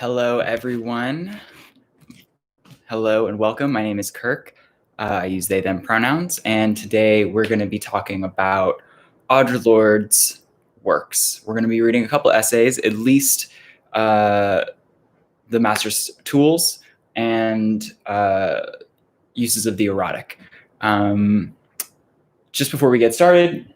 Hello, everyone. Hello and welcome. My name is Kirk. I use they, them pronouns, and today we're going to be talking about Audre Lorde's works. We're going to be reading a couple essays, at least The Master's Tools and Uses of the Erotic. Just before we get started,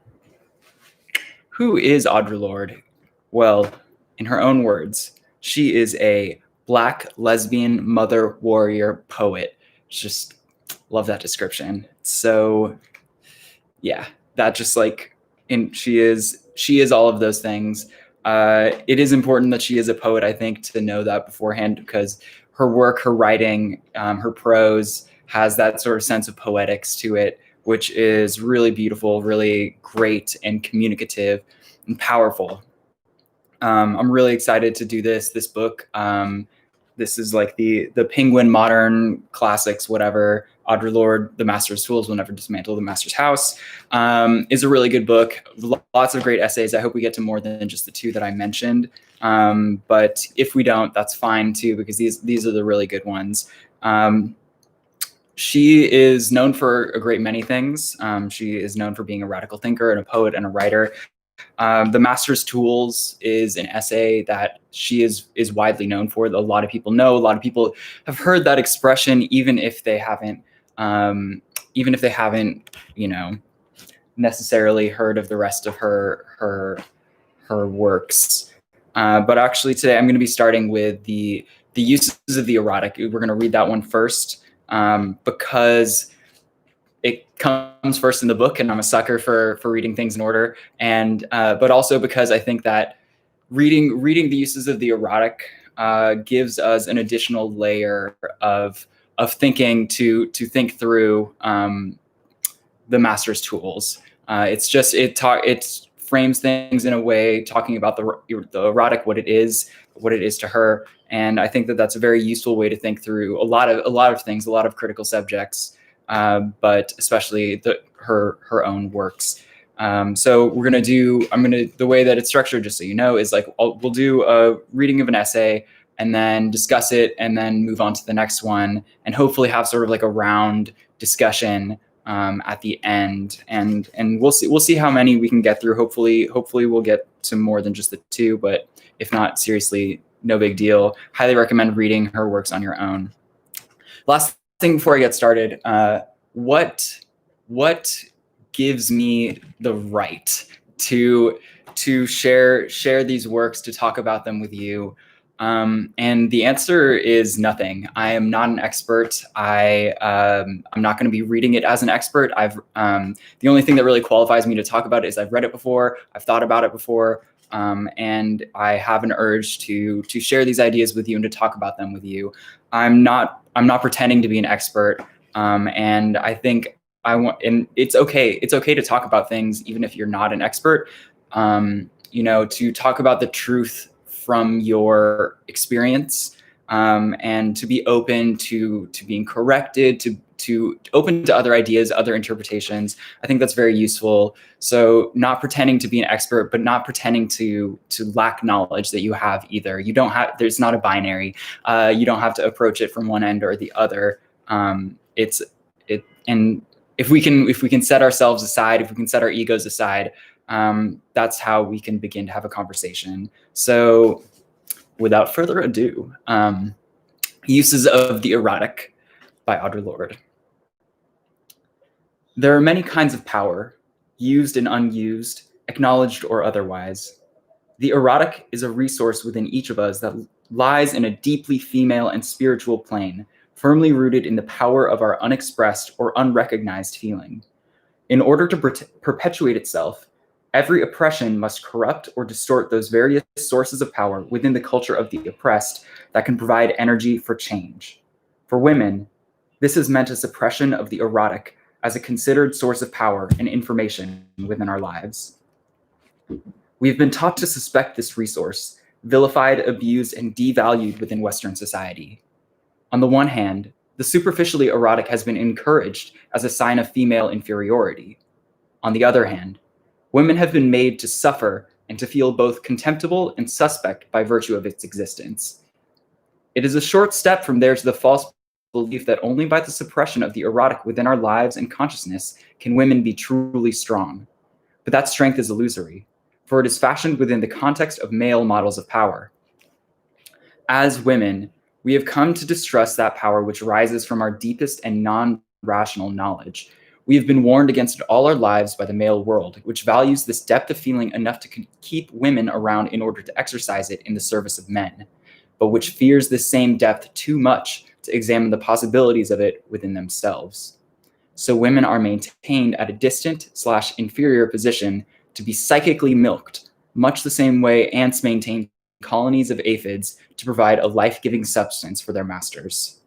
who is Audre Lorde? Well, in her own words, she is a Black lesbian mother warrior poet. Just love that description. So yeah, that just like she is all of those things. It is important that she is a poet, I think, to know that beforehand, because her work, her writing, her prose has that sort of sense of poetics to it, which is really beautiful, really great and communicative and powerful. I'm really excited to do this book. This is like the Penguin Modern Classics, whatever. Audre Lorde, The Master's Tools Will Never Dismantle the Master's House, is a really good book. Lots of great essays. I hope we get to more than just the two that I mentioned. But if we don't, that's fine too, because these are the really good ones. She is known for a great many things. She is known for being a radical thinker and a poet and a writer. The Master's Tools is an essay that she is widely known for. A lot of people know. A lot of people have heard that expression, even if they haven't, necessarily heard of the rest of her works. But actually, today I'm going to be starting with the uses of the erotic. We're going to read that one first because it comes first in the book, and I'm a sucker for reading things in order, and but also because I think that reading the uses of the erotic gives us an additional layer of thinking to think through the Master's Tools. It frames things in a way, talking about the erotic, what it is to her, and I think that that's a very useful way to think through a lot of things, a lot of critical subjects. But especially her own works. So the way that it's structured, just so you know, is like we'll do a reading of an essay and then discuss it and then move on to the next one and hopefully have sort of like a round discussion at the end. And we'll see how many we can get through. Hopefully we'll get to more than just the two, but if not, seriously, no big deal. Highly recommend reading her works on your own. Last thing before I get started, what gives me the right to share these works, to talk about them with you? And the answer is nothing. I am not an expert. I'm not going to be reading it as an expert. The only thing that really qualifies me to talk about it is I've read it before, I've thought about it before, and I have an urge to share these ideas with you and to talk about them with you. I'm not pretending to be an expert, and I think and it's okay to talk about things even if you're not an expert. To talk about the truth from your experience, and to be open to being corrected, to open to other ideas, other interpretations. I think that's very useful. So not pretending to be an expert, but not pretending to lack knowledge that you have either. There's not a binary. You don't have to approach it from one end or the other. And if we can set ourselves aside, if we can set our egos aside, that's how we can begin to have a conversation. So without further ado, Uses of the Erotic by Audre Lorde. There are many kinds of power, used and unused, acknowledged or otherwise. The erotic is a resource within each of us that lies in a deeply female and spiritual plane, firmly rooted in the power of our unexpressed or unrecognized feeling. In order to perpetuate itself, every oppression must corrupt or distort those various sources of power within the culture of the oppressed that can provide energy for change. For women, this has meant a suppression of the erotic as a considered source of power and information within our lives. We have been taught to suspect this resource, vilified, abused, and devalued within Western society. On the one hand, the superficially erotic has been encouraged as a sign of female inferiority. On the other hand, women have been made to suffer and to feel both contemptible and suspect by virtue of its existence. It is a short step from there to the false belief that only by the suppression of the erotic within our lives and consciousness can women be truly strong. But that strength is illusory, for it is fashioned within the context of male models of power. As women, we have come to distrust that power which rises from our deepest and non-rational knowledge. We have been warned against it all our lives by the male world, which values this depth of feeling enough to keep women around in order to exercise it in the service of men, but which fears this same depth too much to examine the possibilities of it within themselves. So women are maintained at a distant/inferior position to be psychically milked, much the same way ants maintain colonies of aphids to provide a life-giving substance for their masters.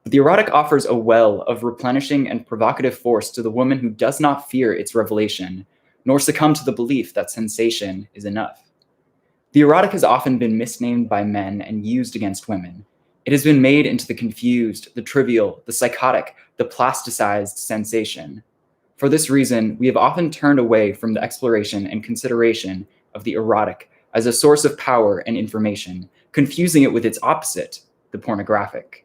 But the erotic offers a well of replenishing and provocative force to the woman who does not fear its revelation, nor succumb to the belief that sensation is enough. The erotic has often been misnamed by men and used against women. It has been made into the confused, the trivial, the psychotic, the plasticized sensation. For this reason, we have often turned away from the exploration and consideration of the erotic as a source of power and information, confusing it with its opposite, the pornographic.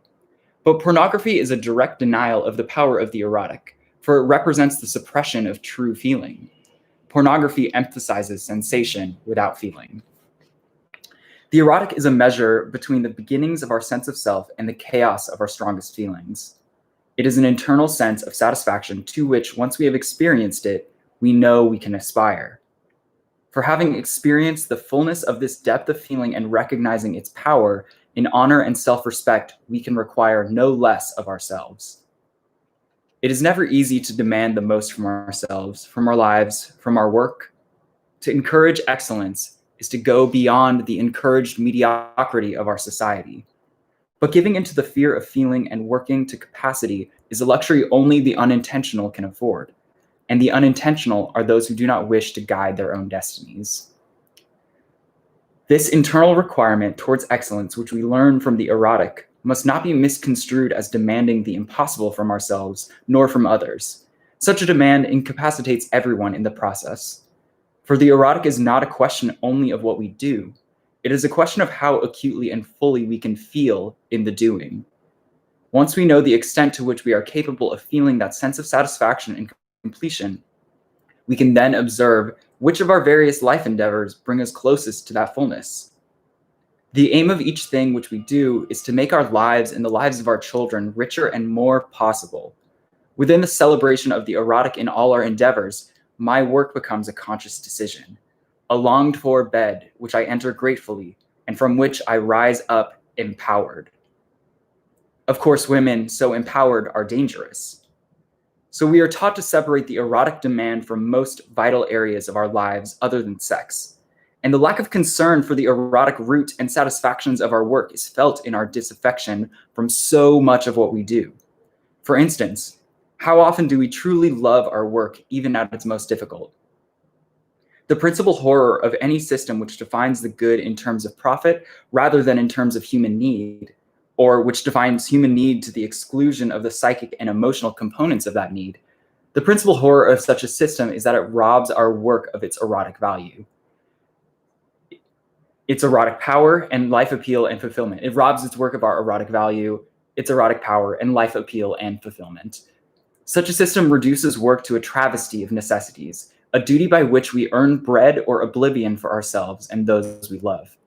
But pornography is a direct denial of the power of the erotic, for it represents the suppression of true feeling. Pornography emphasizes sensation without feeling. The erotic is a measure between the beginnings of our sense of self and the chaos of our strongest feelings. It is an internal sense of satisfaction to which, once we have experienced it, we know we can aspire. For having experienced the fullness of this depth of feeling and recognizing its power, in honor and self-respect, we can require no less of ourselves. It is never easy to demand the most from ourselves, from our lives, from our work. To encourage excellence is to go beyond the encouraged mediocrity of our society. But giving into the fear of feeling and working to capacity is a luxury only the unintentional can afford. And the unintentional are those who do not wish to guide their own destinies. This internal requirement towards excellence, which we learn from the erotic, must not be misconstrued as demanding the impossible from ourselves, nor from others. Such a demand incapacitates everyone in the process. For the erotic is not a question only of what we do. It is a question of how acutely and fully we can feel in the doing. Once we know the extent to which we are capable of feeling that sense of satisfaction and completion, we can then observe which of our various life endeavors bring us closest to that fullness. The aim of each thing which we do is to make our lives and the lives of our children richer and more possible. Within the celebration of the erotic in all our endeavors, my work becomes a conscious decision, a longed-for bed which I enter gratefully and from which I rise up empowered. Of course, women so empowered are dangerous. So we are taught to separate the erotic demand from most vital areas of our lives other than sex. And the lack of concern for the erotic root and satisfactions of our work is felt in our disaffection from so much of what we do. For instance, how often do we truly love our work even at its most difficult? The principal horror of any system which defines the good in terms of profit rather than in terms of human need, or which defines human need to the exclusion of the psychic and emotional components of that need, the principal horror of such a system is that it robs our work of its erotic value, its erotic power and life appeal and fulfillment. It robs its work of our erotic value, its erotic power and life appeal and fulfillment. Such a system reduces work to a travesty of necessities, a duty by which we earn bread or oblivion for ourselves and those we love.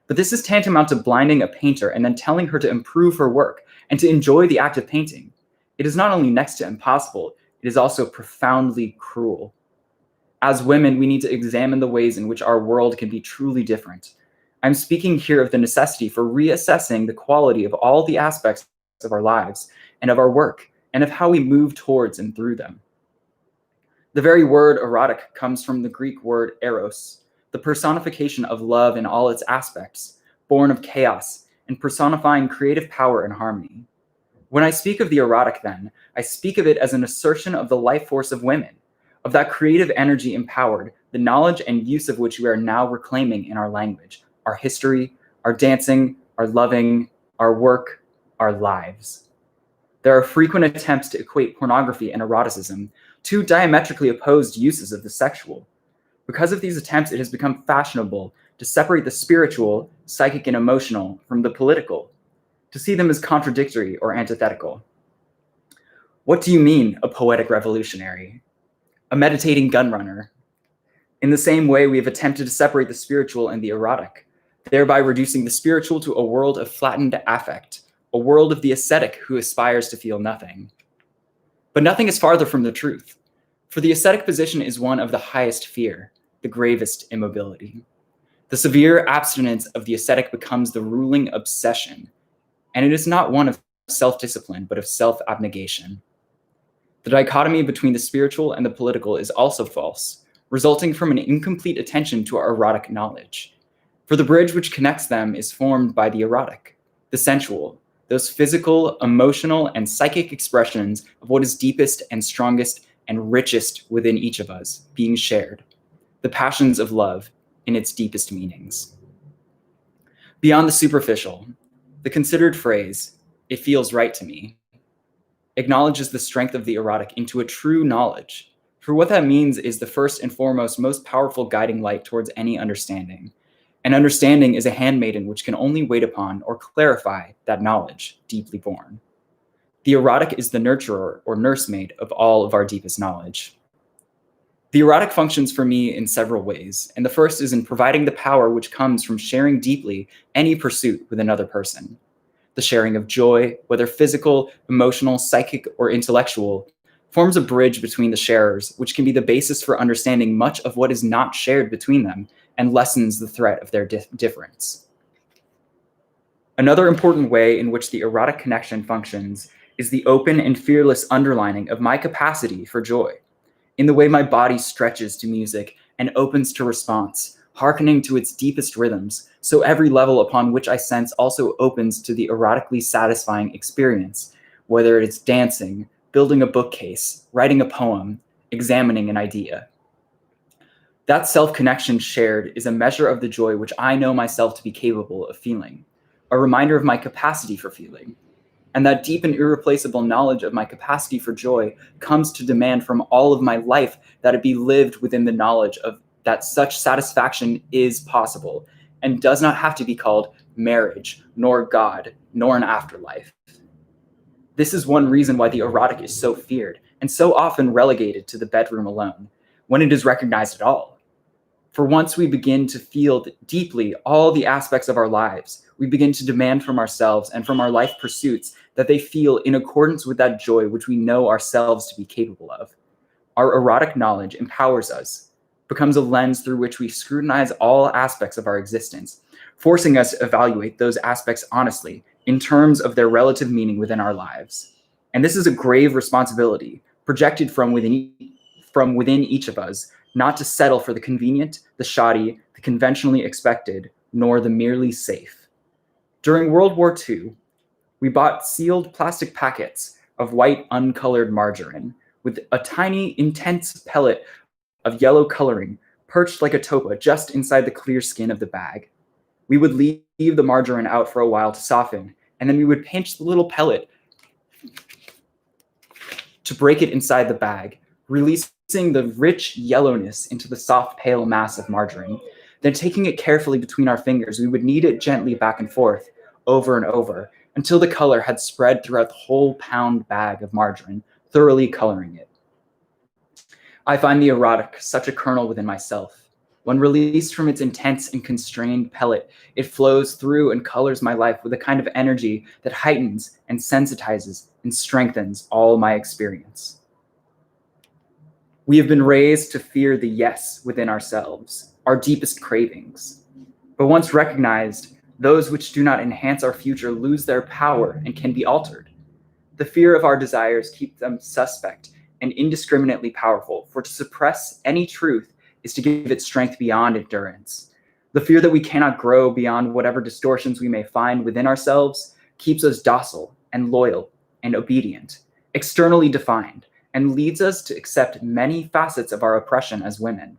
But this is tantamount to blinding a painter and then telling her to improve her work and to enjoy the act of painting. It is not only next to impossible, it is also profoundly cruel. As women, we need to examine the ways in which our world can be truly different. I'm speaking here of the necessity for reassessing the quality of all the aspects of our lives and of our work and of how we move towards and through them. The very word erotic comes from the Greek word eros, the personification of love in all its aspects, born of chaos and personifying creative power and harmony. When I speak of the erotic, then, I speak of it as an assertion of the life force of women, of that creative energy empowered, the knowledge and use of which we are now reclaiming in our language, our history, our dancing, our loving, our work, our lives. There are frequent attempts to equate pornography and eroticism, two diametrically opposed uses of the sexual. Because of these attempts, it has become fashionable to separate the spiritual, psychic, and emotional from the political. to see them as contradictory or antithetical. What do you mean, a poetic revolutionary? A meditating gun runner? In the same way, we have attempted to separate the spiritual and the erotic, thereby reducing the spiritual to a world of flattened affect, a world of the ascetic who aspires to feel nothing. But nothing is farther from the truth, for the ascetic position is one of the highest fear, the gravest immobility. The severe abstinence of the ascetic becomes the ruling obsession, and it is not one of self-discipline, but of self-abnegation. The dichotomy between the spiritual and the political is also false, resulting from an incomplete attention to our erotic knowledge. For the bridge which connects them is formed by the erotic, the sensual, those physical, emotional, and psychic expressions of what is deepest and strongest and richest within each of us being shared, the passions of love in its deepest meanings. Beyond the superficial, the considered phrase, "it feels right to me," acknowledges the strength of the erotic into a true knowledge. For what that means is the first and foremost most powerful guiding light towards any understanding. And understanding is a handmaiden which can only wait upon or clarify that knowledge deeply born. The erotic is the nurturer or nursemaid of all of our deepest knowledge. The erotic functions for me in several ways, and the first is in providing the power which comes from sharing deeply any pursuit with another person. The sharing of joy, whether physical, emotional, psychic, or intellectual, forms a bridge between the sharers, which can be the basis for understanding much of what is not shared between them and lessens the threat of their difference. Another important way in which the erotic connection functions is the open and fearless underlining of my capacity for joy, in the way my body stretches to music and opens to response, hearkening to its deepest rhythms, so every level upon which I sense also opens to the erotically satisfying experience, whether it's dancing, building a bookcase, writing a poem, examining an idea. That self-connection shared is a measure of the joy which I know myself to be capable of feeling, a reminder of my capacity for feeling. And that deep and irreplaceable knowledge of my capacity for joy comes to demand from all of my life that it be lived within the knowledge of that such satisfaction is possible and does not have to be called marriage, nor God, nor an afterlife. This is one reason why the erotic is so feared and so often relegated to the bedroom alone, when it is recognized at all. For once we begin to feel deeply all the aspects of our lives, we begin to demand from ourselves and from our life pursuits that they feel in accordance with that joy which we know ourselves to be capable of. Our erotic knowledge empowers us, becomes a lens through which we scrutinize all aspects of our existence, forcing us to evaluate those aspects honestly in terms of their relative meaning within our lives. And this is a grave responsibility projected from within each of us, not to settle for the convenient, the shoddy, the conventionally expected, nor the merely safe. During World War II, we bought sealed plastic packets of white uncolored margarine with a tiny, intense pellet of yellow coloring perched like a topa just inside the clear skin of the bag. We would leave the margarine out for a while to soften, and then we would pinch the little pellet to break it inside the bag, releasing the rich yellowness into the soft, pale mass of margarine. Then taking it carefully between our fingers, we would knead it gently back and forth, over and over, until the color had spread throughout the whole pound bag of margarine, thoroughly coloring it. I find the erotic such a kernel within myself. When released from its intense and constrained pellet, it flows through and colors my life with a kind of energy that heightens and sensitizes and strengthens all my experience. We have been raised to fear the yes within ourselves, our deepest cravings. But once recognized, those which do not enhance our future lose their power and can be altered. The fear of our desires keeps them suspect and indiscriminately powerful, for to suppress any truth is to give it strength beyond endurance. The fear that we cannot grow beyond whatever distortions we may find within ourselves keeps us docile and loyal and obedient, externally defined, and leads us to accept many facets of our oppression as women.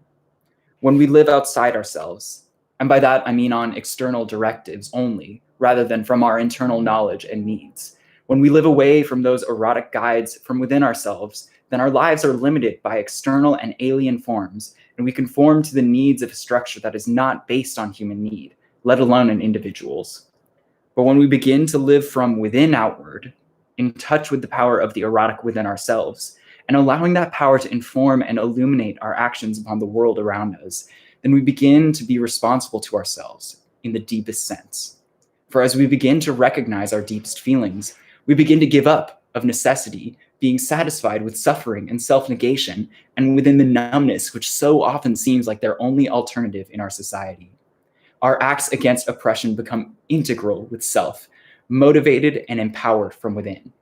When we live outside ourselves, and by that I mean on external directives only, rather than from our internal knowledge and needs, when we live away from those erotic guides from within ourselves, then our lives are limited by external and alien forms, and we conform to the needs of a structure that is not based on human need, let alone in individuals. But when we begin to live from within outward, in touch with the power of the erotic within ourselves, and allowing that power to inform and illuminate our actions upon the world around us, then we begin to be responsible to ourselves in the deepest sense. For as we begin to recognize our deepest feelings, we begin to give up, of necessity, being satisfied with suffering and self-negation, and within the numbness which so often seems like their only alternative in our society. Our acts against oppression become integral with self, motivated and empowered from within.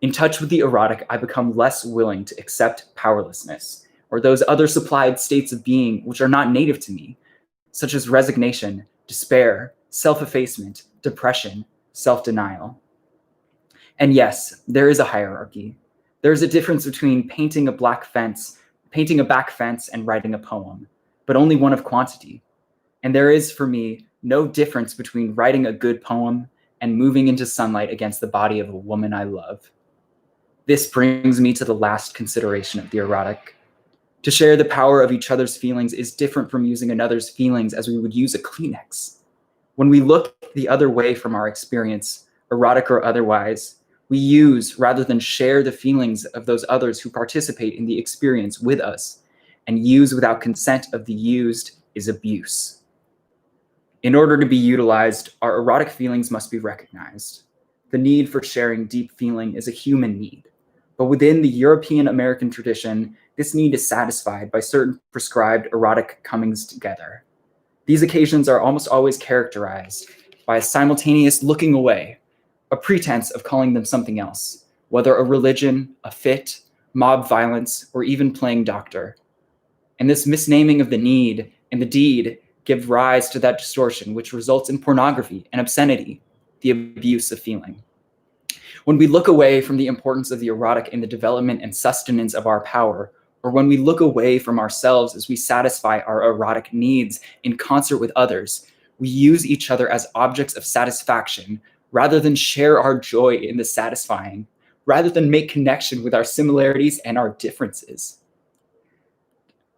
In touch with the erotic, I become less willing to accept powerlessness, or those other supplied states of being which are not native to me, such as resignation, despair, self-effacement, depression, self-denial. And yes, there is a hierarchy. There is a difference between painting a back fence, and writing a poem, but only one of quantity. And there is, for me, no difference between writing a good poem and moving into sunlight against the body of a woman I love. This brings me to the last consideration of the erotic. To share the power of each other's feelings is different from using another's feelings as we would use a Kleenex. When we look the other way from our experience, erotic or otherwise, we use rather than share the feelings of those others who participate in the experience with us, and use without consent of the used is abuse. In order to be utilized, our erotic feelings must be recognized. The need for sharing deep feeling is a human need, but within the European American tradition, this need is satisfied by certain prescribed erotic comings together. These occasions are almost always characterized by a simultaneous looking away, a pretense of calling them something else, whether a religion, a fit, mob violence, or even playing doctor. And this misnaming of the need and the deed give rise to that distortion which results in pornography and obscenity, the abuse of feeling. When we look away from the importance of the erotic in the development and sustenance of our power, or when we look away from ourselves as we satisfy our erotic needs in concert with others, we use each other as objects of satisfaction rather than share our joy in the satisfying, rather than make connection with our similarities and our differences.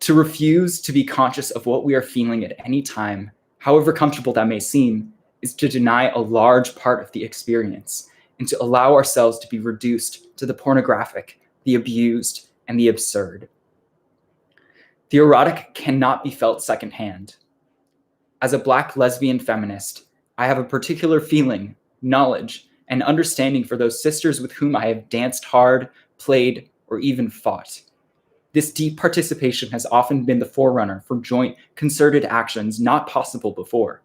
To refuse to be conscious of what we are feeling at any time, however comfortable that may seem, is to deny a large part of the experience and to allow ourselves to be reduced to the pornographic, the abused, and the absurd. The erotic cannot be felt secondhand. As a Black lesbian feminist, I have a particular feeling, knowledge, and understanding for those sisters with whom I have danced hard, played, or even fought. This deep participation has often been the forerunner for joint, concerted actions not possible before.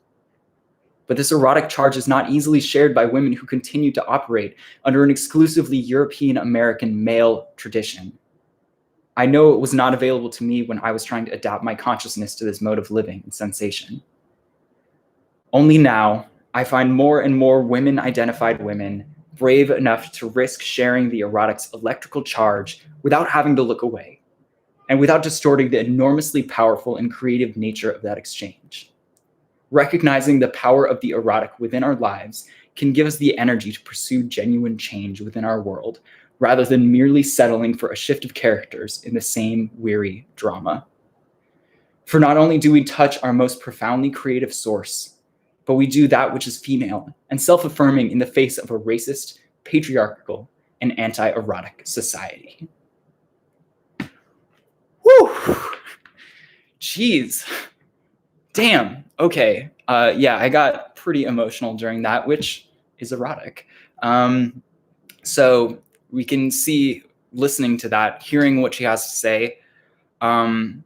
But this erotic charge is not easily shared by women who continue to operate under an exclusively European American male tradition. I know it was not available to me when I was trying to adapt my consciousness to this mode of living and sensation. Only now, I find more and more women-identified women brave enough to risk sharing the erotic's electrical charge without having to look away, and without distorting the enormously powerful and creative nature of that exchange. Recognizing the power of the erotic within our lives can give us the energy to pursue genuine change within our world, rather than merely settling for a shift of characters in the same weary drama. For not only do we touch our most profoundly creative source, but we do that which is female and self-affirming in the face of a racist, patriarchal, and anti-erotic society. Whew! Jeez. Damn. Okay. Yeah, I got pretty emotional during that, which is erotic. So we can see, listening to that, hearing what she has to say, how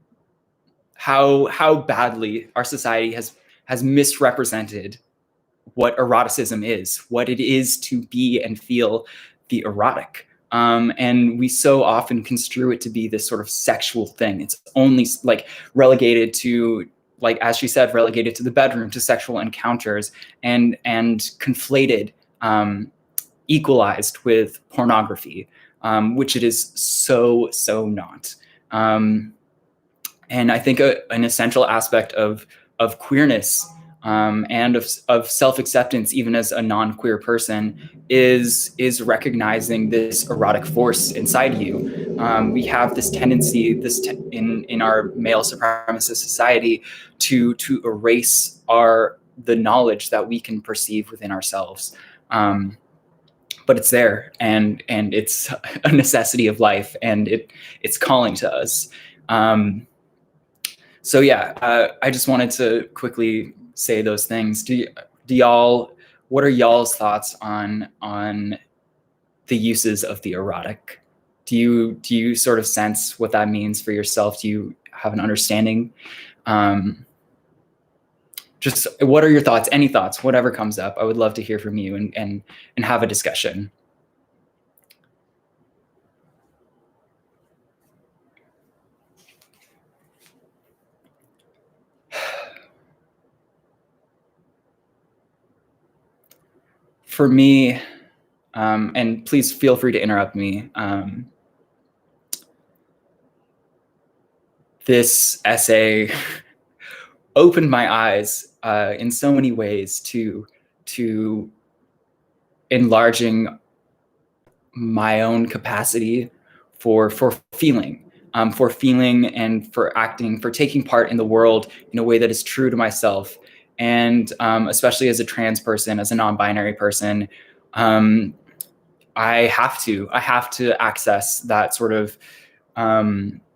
badly our society has misrepresented what eroticism is, what it is to be and feel the erotic. And we so often construe it to be this sort of sexual thing. It's only like relegated to, like, as she said, relegated to the bedroom, to sexual encounters, and conflated, equalized with pornography, which it is so not. And I think an essential aspect of queerness, and of self-acceptance, even as a non-queer person, is recognizing this erotic force inside you. We have this tendency, in our male supremacist society, to erase our the knowledge that we can perceive within ourselves. But it's there, and it's a necessity of life, and it's calling to us. So yeah, I just wanted to quickly say those things. What are y'all's thoughts on the uses of the erotic? Do you sort of sense what that means for yourself? Do you have an understanding? Just what are your thoughts? Any thoughts? Whatever comes up, I would love to hear from you and have a discussion. For me, and please feel free to interrupt me. This essay opened my eyes in so many ways to enlarging my own capacity for feeling, and for acting, for taking part in the world in a way that is true to myself. And especially as a trans person, as a non-binary person, I have to access that sort of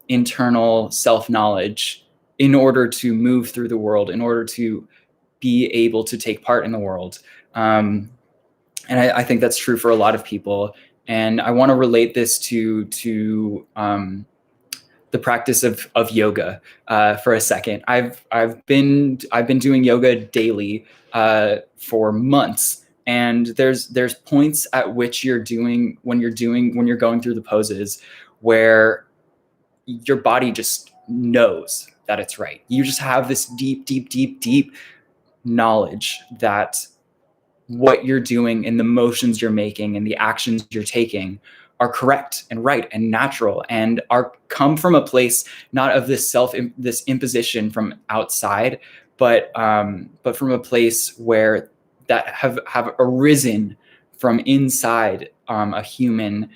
internal self-knowledge in order to move through the world, in order to be able to take part in the world. And I think that's true for a lot of people. And I want to relate this to the practice of yoga for a second. I've been doing yoga daily for months. And there's points at which when you're going through the poses where your body just knows that it's right. You just have this deep knowledge that what you're doing and the motions you're making and the actions you're taking are correct and right and natural, and come from a place not of this imposition from outside, but from a place where that have arisen from inside a human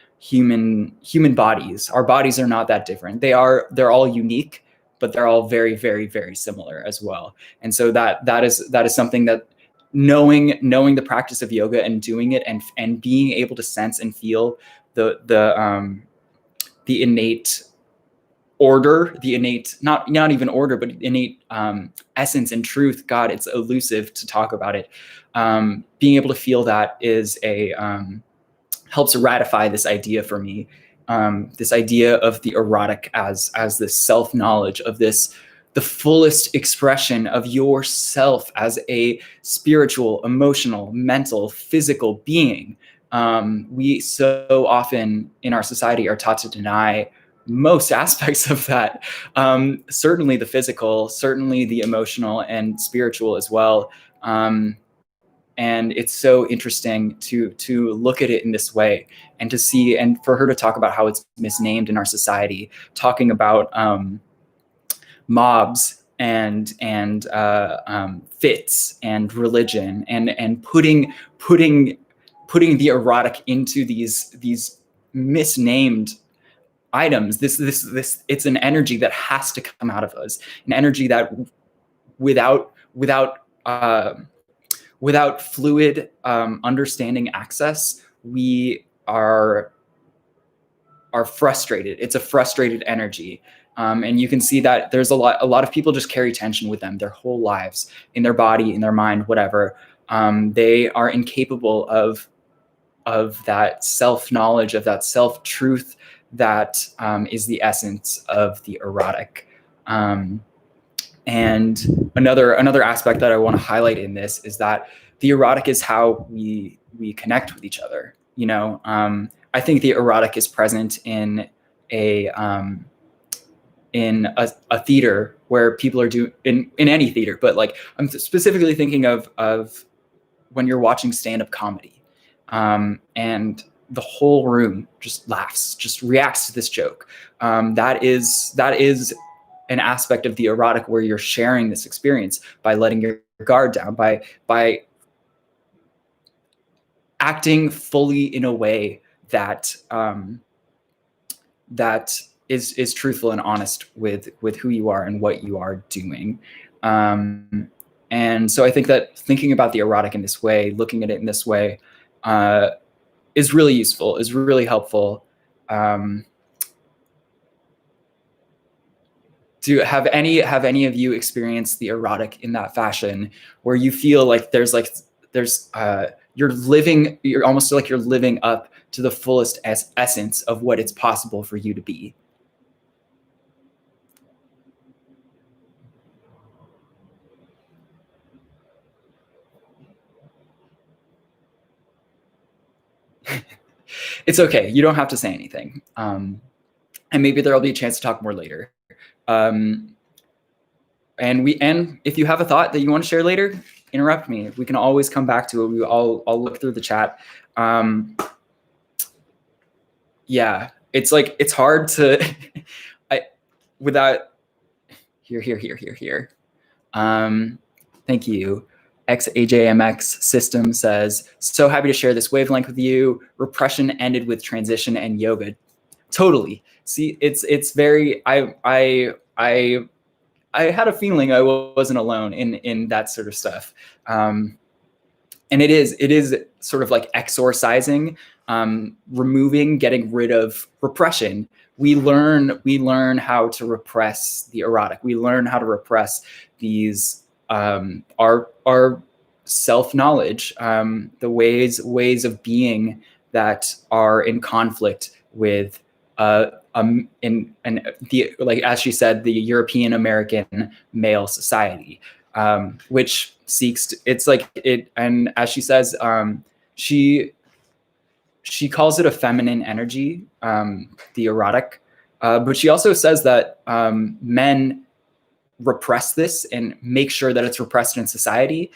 bodies. Our bodies are not that different. They're all unique, but they're all very very similar as well. And so that is something that knowing the practice of yoga and doing it and being able to sense and feel the innate order, the innate not even order, but innate essence and truth. God, it's elusive to talk about it. Being able to feel that is helps ratify this idea for me. This idea of the erotic as this self-knowledge of this, the fullest expression of yourself as a spiritual, emotional, mental, physical being. We so often in our society are taught to deny most aspects of that. Certainly the physical, certainly the emotional and spiritual as well. And it's so interesting to look at it in this way and to see, and for her to talk about how it's misnamed in our society, talking about mobs and fits and religion and putting the erotic into these misnamed items. This it's an energy that has to come out of us, an energy that without fluid understanding access, we are frustrated. It's a frustrated energy. And you can see that there's a lot of people just carry tension with them their whole lives, in their body, in their mind, whatever. They are incapable of that self-knowledge, of that self-truth that is the essence of the erotic. And another aspect that I want to highlight in this is that the erotic is how we connect with each other. You know, I think the erotic is present in a theater where people are doing in any theater, but like I'm specifically thinking of when you're watching stand-up comedy, and the whole room just laughs, just reacts to this joke. That is an aspect of the erotic where you're sharing this experience by letting your guard down, by acting fully in a way that that is truthful and honest with who you are and what you are doing. And so I think that thinking about the erotic in this way, looking at it in this way, is really useful, is really helpful. Do have any of you experienced the erotic in that fashion, where you feel like there's you're almost like you're living up to the fullest essence of what it's possible for you to be? It's okay. You don't have to say anything. And maybe there'll be a chance to talk more later. And if you have a thought that you want to share later, interrupt me. We can always come back to it. I'll look through the chat. Yeah, it's hard to without here. Thank you. XAJMX system says, so happy to share this wavelength with you. Repression ended with transition and yoga. Totally. See, it's very, I had a feeling I wasn't alone in that sort of stuff. And it is sort of like exorcising, removing, getting rid of repression. We learn how to repress the erotic. We learn how to repress these, our self-knowledge, the ways of being that are in conflict with, in the, like, as she said, the European American male society, which seeks to, it's like it, and as she says, she calls it a feminine energy, the erotic, but she also says that men repress this and make sure that it's repressed in society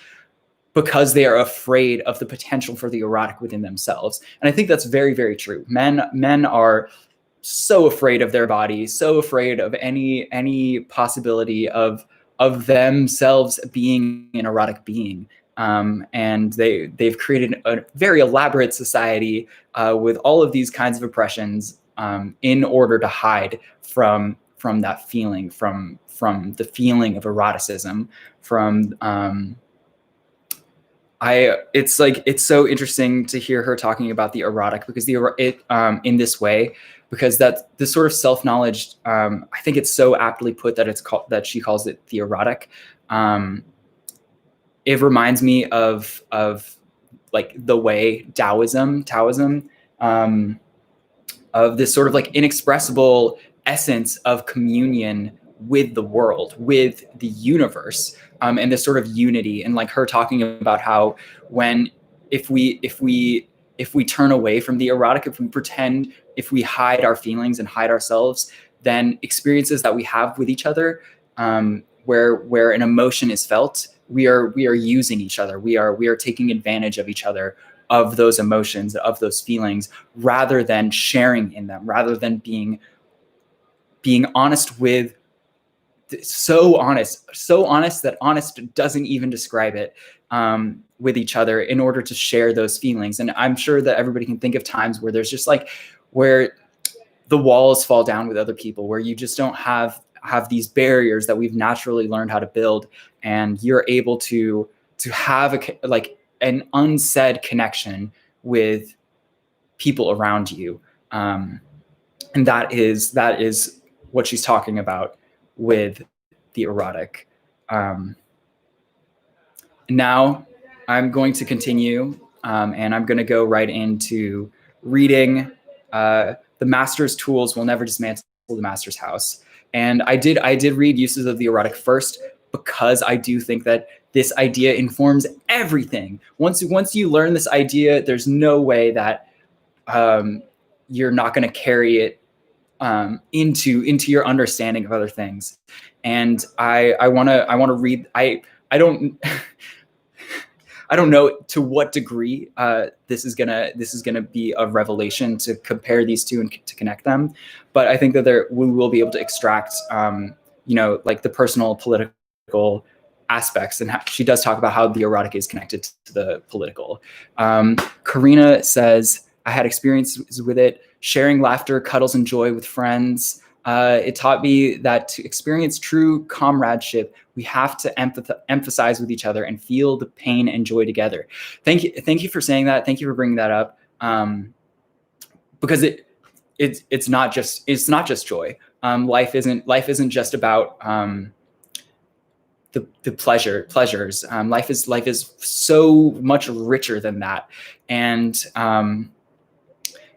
because they are afraid of the potential for the erotic within themselves. And I think that's very, very true. Men are so afraid of their bodies, so afraid of any possibility of themselves being an erotic being. And they've created a very elaborate society with all of these kinds of oppressions in order to hide from that feeling, from the feeling of eroticism, it's so interesting to hear her talking about the erotic, because in this way, because that this sort of self-knowledge, I think it's so aptly put that she calls it the erotic. It reminds me of like the way Taoism, of this sort of like inexpressible essence of communion with the world, with the universe, and this sort of unity. And like her talking about how if we turn away from the erotic, if we hide our feelings and hide ourselves, then experiences that we have with each other, where an emotion is felt, we are using each other. We are taking advantage of each other, of those emotions, of those feelings, rather than sharing in them, rather than being honest with, so honest that honest doesn't even describe it, with each other, in order to share those feelings. And I'm sure that everybody can think of times where there's just like, where the walls fall down with other people, where you just don't have these barriers that we've naturally learned how to build, and you're able to have an unsaid connection with people around you. And that is what she's talking about with the erotic. Now I'm going to continue, and I'm going to go right into reading The Master's Tools Will Never Dismantle the Master's House. And I did read Uses of the Erotic first, because I do think that this idea informs everything. Once you learn this idea, there's no way that you're not going to carry it into your understanding of other things. And I want to read. I don't I don't know to what degree this is gonna be a revelation to compare these two and to connect them, but I think that we will be able to extract like the personal, political aspects, and she does talk about how the erotic is connected to the political. Karina says, I had experiences with it, sharing laughter, cuddles, and joy with friends, It taught me that to experience true comradeship, we have to emphasize with each other and feel the pain and joy together. Thank you for saying that. Thank you for bringing that up, because it's not just joy. Life isn't just about the pleasures. Life is so much richer than that, and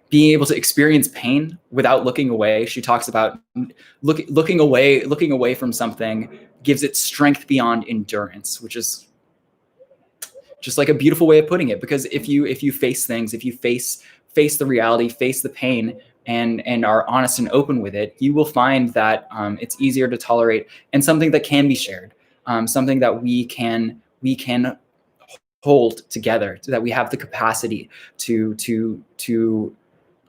being able to experience pain without looking away. She talks about looking away from something gives it strength beyond endurance, which is just like a beautiful way of putting it. Because if you face things, if you face the reality, face the pain, and are honest and open with it, you will find that it's easier to tolerate and something that can be shared, something that we can hold together, so that we have the capacity to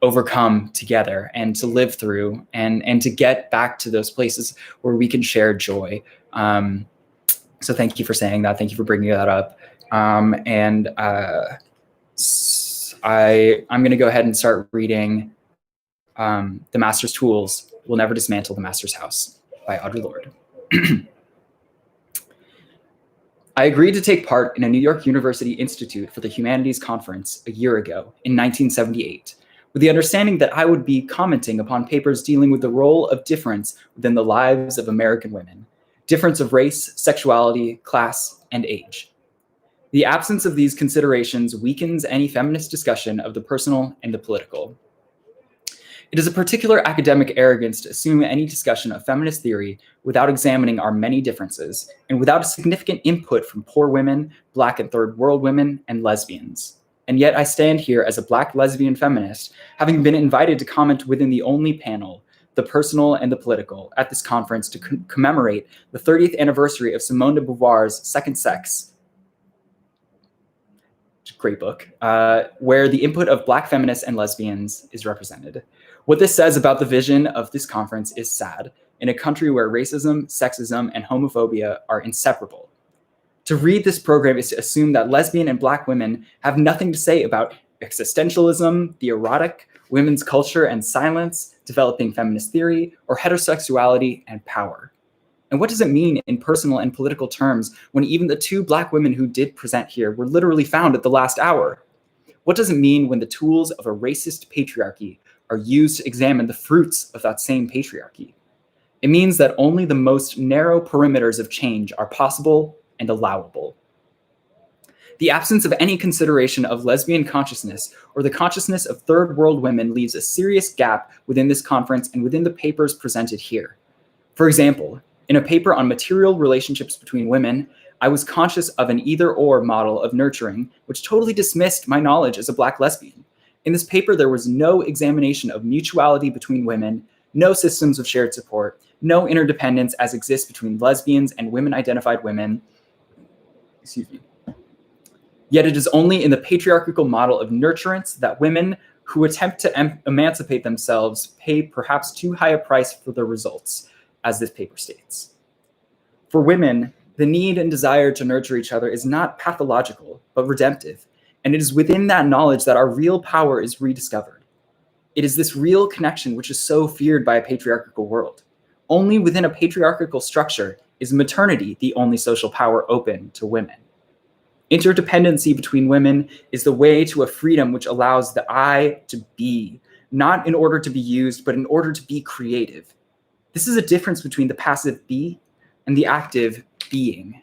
overcome together and to live through and to get back to those places where we can share joy. So thank you for saying that. Thank you for bringing that up. I'm going to go ahead and start reading The Master's Tools Will Never Dismantle the Master's House by Audre Lorde. I agreed to take part in a New York University Institute for the Humanities conference a year ago in 1978, with the understanding that I would be commenting upon papers dealing with the role of difference within the lives of American women, difference of race, sexuality, class, and age. The absence of these considerations weakens any feminist discussion of the personal and the political. It is a particular academic arrogance to assume any discussion of feminist theory without examining our many differences and without a significant input from poor women, Black and third world women, and lesbians. And yet I stand here as a Black lesbian feminist, having been invited to comment within the only panel, The Personal and the Political, at this conference to commemorate the 30th anniversary of Simone de Beauvoir's Second Sex, great book, where the input of Black feminists and lesbians is represented. What this says about the vision of this conference is sad, in a country where racism, sexism, and homophobia are inseparable. To read this program is to assume that lesbian and Black women have nothing to say about existentialism, the erotic, women's culture and silence, developing feminist theory, or heterosexuality and power. And what does it mean in personal and political terms when even the two Black women who did present here were literally found at the last hour? What does it mean when the tools of a racist patriarchy are used to examine the fruits of that same patriarchy? It means that only the most narrow perimeters of change are possible and allowable. The absence of any consideration of lesbian consciousness or the consciousness of third world women leaves a serious gap within this conference and within the papers presented here. For example, in a paper on material relationships between women, I was conscious of an either-or model of nurturing, which totally dismissed my knowledge as a Black lesbian. In this paper, there was no examination of mutuality between women, no systems of shared support, no interdependence as exists between lesbians and women-identified women. Excuse me. Yet it is only in the patriarchal model of nurturance that women who attempt to emancipate themselves pay perhaps too high a price for their results, as this paper states. For women, the need and desire to nurture each other is not pathological, but redemptive, and it is within that knowledge that our real power is rediscovered. It is this real connection which is so feared by a patriarchal world. Only within a patriarchal structure is maternity the only social power open to women. Interdependency between women is the way to a freedom which allows the I to be, not in order to be used, but in order to be creative. This is a difference between the passive be and the active being.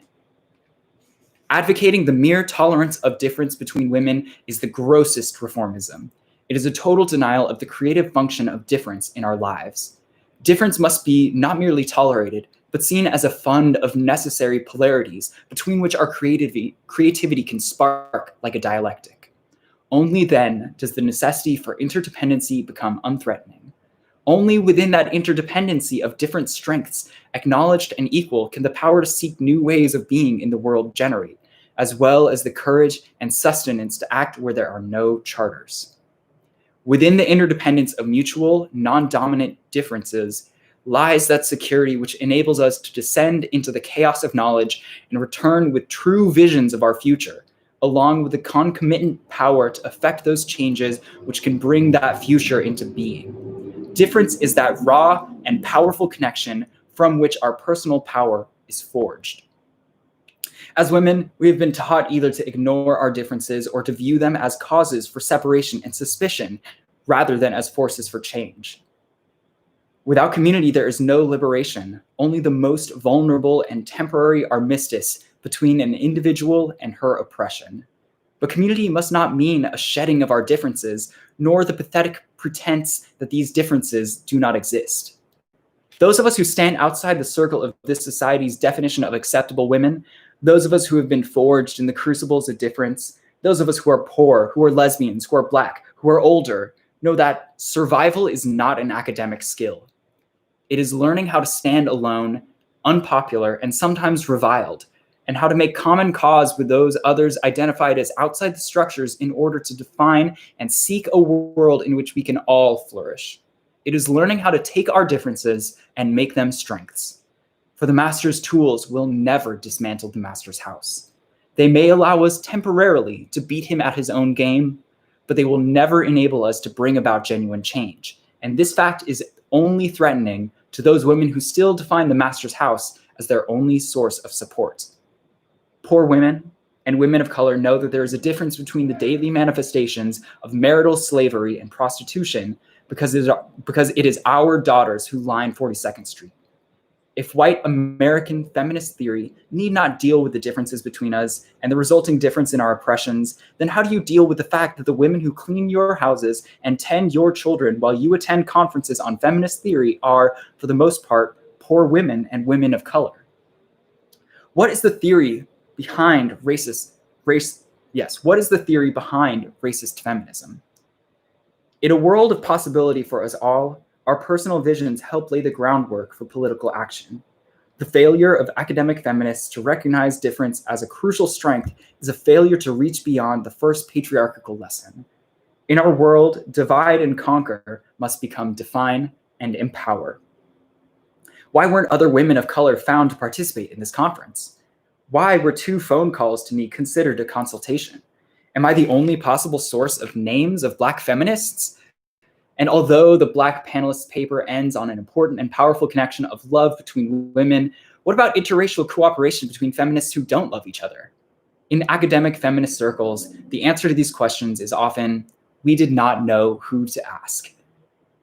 Advocating the mere tolerance of difference between women is the grossest reformism. It is a total denial of the creative function of difference in our lives. Difference must be not merely tolerated, but seen as a fund of necessary polarities between which our creativity can spark like a dialectic. Only then does the necessity for interdependency become unthreatening. Only within that interdependency of different strengths, acknowledged and equal, can the power to seek new ways of being in the world generate, as well as the courage and sustenance to act where there are no charters. Within the interdependence of mutual, non-dominant differences lies that security which enables us to descend into the chaos of knowledge and return with true visions of our future, along with the concomitant power to effect those changes which can bring that future into being. Difference is that raw and powerful connection from which our personal power is forged. As women, we have been taught either to ignore our differences or to view them as causes for separation and suspicion, rather than as forces for change. Without community, there is no liberation, only the most vulnerable and temporary armistice between an individual and her oppression. But community must not mean a shedding of our differences, nor the pathetic pretense that these differences do not exist. Those of us who stand outside the circle of this society's definition of acceptable women, those of us who have been forged in the crucibles of difference, those of us who are poor, who are lesbians, who are Black, who are older, know that survival is not an academic skill. It is learning how to stand alone, unpopular, and sometimes reviled, and how to make common cause with those others identified as outside the structures in order to define and seek a world in which we can all flourish. It is learning how to take our differences and make them strengths. For the master's tools will never dismantle the master's house. They may allow us temporarily to beat him at his own game, but they will never enable us to bring about genuine change. And this fact is only threatening to those women who still define the master's house as their only source of support. Poor women and women of color know that there is a difference between the daily manifestations of marital slavery and prostitution because it is our daughters who line 42nd Street. If white American feminist theory need not deal with the differences between us and the resulting difference in our oppressions, then how do you deal with the fact that the women who clean your houses and tend your children while you attend conferences on feminist theory are, for the most part, poor women and women of color? What is the theory behind racist feminism? In a world of possibility for us all, our personal visions help lay the groundwork for political action. The failure of academic feminists to recognize difference as a crucial strength is a failure to reach beyond the first patriarchal lesson. In our world, divide and conquer must become define and empower. Why weren't other women of color found to participate in this conference? Why were 2 phone calls to me considered a consultation? Am I the only possible source of names of Black feminists? And although the Black panelists' paper ends on an important and powerful connection of love between women, what about interracial cooperation between feminists who don't love each other? In academic feminist circles, the answer to these questions is often, we did not know who to ask.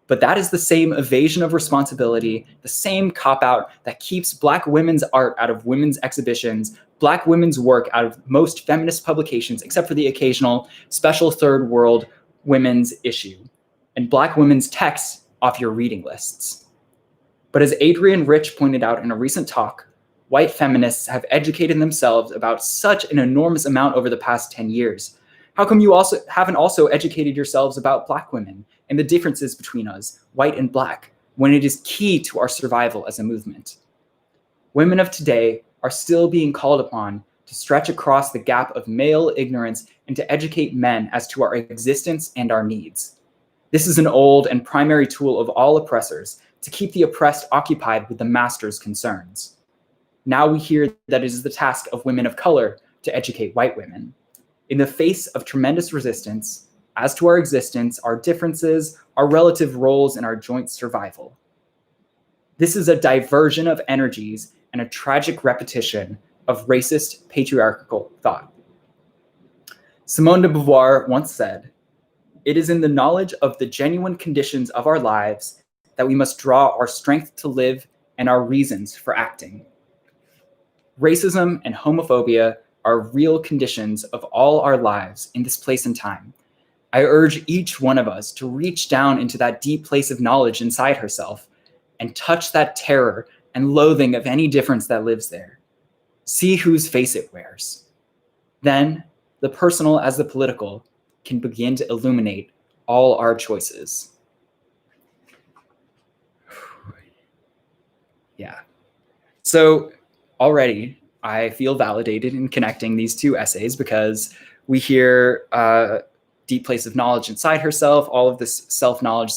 But that is the same evasion of responsibility, the same cop-out that keeps Black women's art out of women's exhibitions, Black women's work out of most feminist publications, except for the occasional special third world women's issue, and Black women's texts off your reading lists. But as Adrienne Rich pointed out in a recent talk, white feminists have educated themselves about such an enormous amount over the past 10 years. How come you haven't also educated yourselves about Black women and the differences between us, white and Black, when it is key to our survival as a movement? Women of today are still being called upon to stretch across the gap of male ignorance and to educate men as to our existence and our needs. This is an old and primary tool of all oppressors to keep the oppressed occupied with the master's concerns. Now we hear that it is the task of women of color to educate white women. In the face of tremendous resistance, as to our existence, our differences, our relative roles, and our joint survival. This is a diversion of energies and a tragic repetition of racist patriarchal thought. Simone de Beauvoir once said, "It is in the knowledge of the genuine conditions of our lives that we must draw our strength to live and our reasons for acting." Racism and homophobia are real conditions of all our lives in this place and time. I urge each one of us to reach down into that deep place of knowledge inside herself and touch that terror and loathing of any difference that lives there. See whose face it wears. Then, the personal as the political can begin to illuminate all our choices. Yeah. So already I feel validated in connecting these 2 essays because we hear deep place of knowledge inside herself, all of this self-knowledge,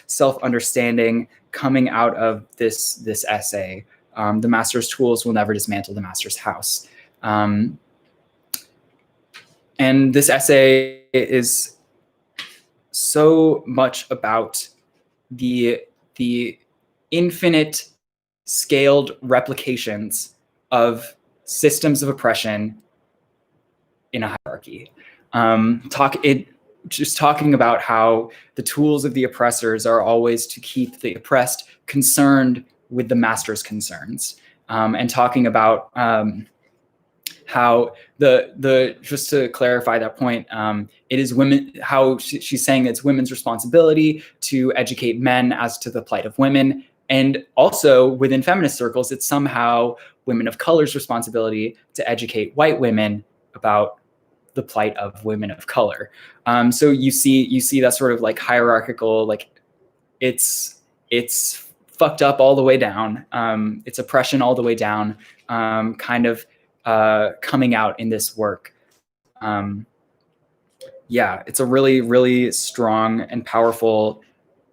self-understanding coming out of this essay. The master's tools will never dismantle the master's house. And this essay is so much about the infinite scaled replications of systems of oppression in a hierarchy. Just talking about how the tools of the oppressors are always to keep the oppressed concerned with the master's concerns, and talking about how just to clarify that point, it is women, how she's saying it's women's responsibility to educate men as to the plight of women. And also within feminist circles, it's somehow women of color's responsibility to educate white women about the plight of women of color. So you see that sort of like hierarchical, like it's fucked up all the way down. It's oppression all the way down, kind of coming out in this work. Yeah, it's a really, really strong and powerful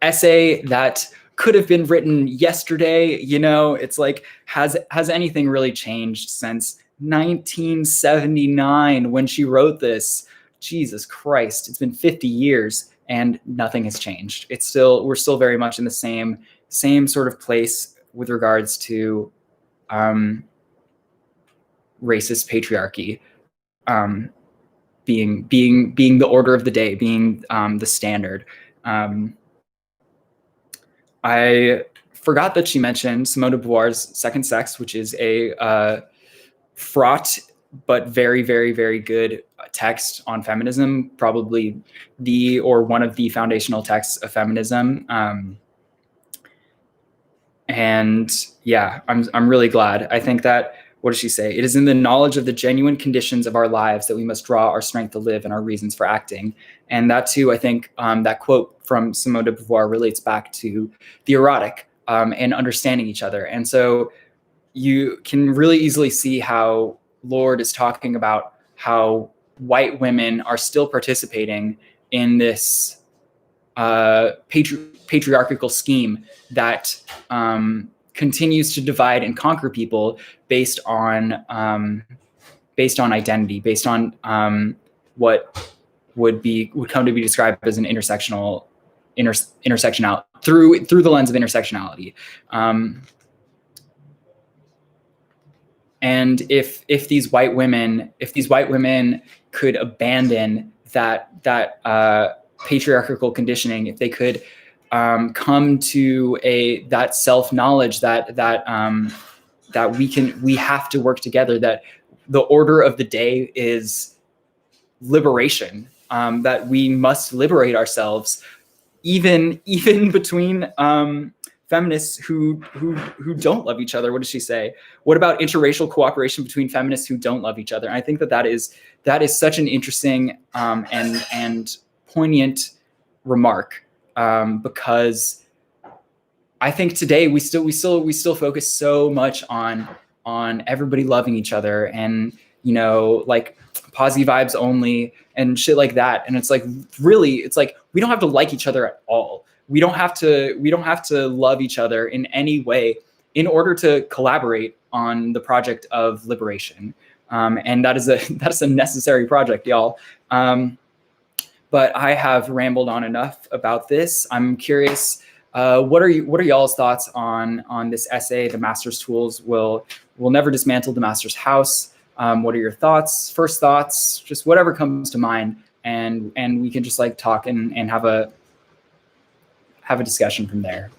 essay that could have been written yesterday. You know, it's like, has anything really changed since 1979 when she wrote this? Jesus Christ, it's been 50 years and nothing has changed. We're still very much in the same sort of place with regards to racist patriarchy being the order of the day, being the standard. I forgot that she mentioned Simone de Beauvoir's Second Sex, which is a fraught but very, very, very good text on feminism, probably one of the foundational texts of feminism. And yeah, I'm really glad. I think that, what does she say? It is in the knowledge of the genuine conditions of our lives that we must draw our strength to live and our reasons for acting. And that too, I think that quote from Simone de Beauvoir relates back to the erotic and understanding each other. And so you can really easily see how Lorde is talking about how white women are still participating in this patriarchal scheme that continues to divide and conquer people based on identity, based on what would come to be described as an intersectional through the lens of intersectionality. And if these white women could abandon that patriarchal conditioning, if they could come to that self-knowledge that we have to work together, that the order of the day is liberation, that we must liberate ourselves, even between feminists who don't love each other. What does she say? What about interracial cooperation between feminists who don't love each other? And I think that is such an interesting and poignant remark, because I think today we still focus so much on everybody loving each other, and like posy vibes only and shit like that. And it's like, really, it's like, we don't have to like each other at all. We don't have to love each other in any way in order to collaborate on the project of liberation. And that is a necessary project, y'all. But I have rambled on enough about this. I'm curious, what are y'all's thoughts on this essay? The Master's Tools will never dismantle the Master's house. What are your thoughts? First thoughts, just whatever comes to mind, and we can just like talk and have a discussion from there.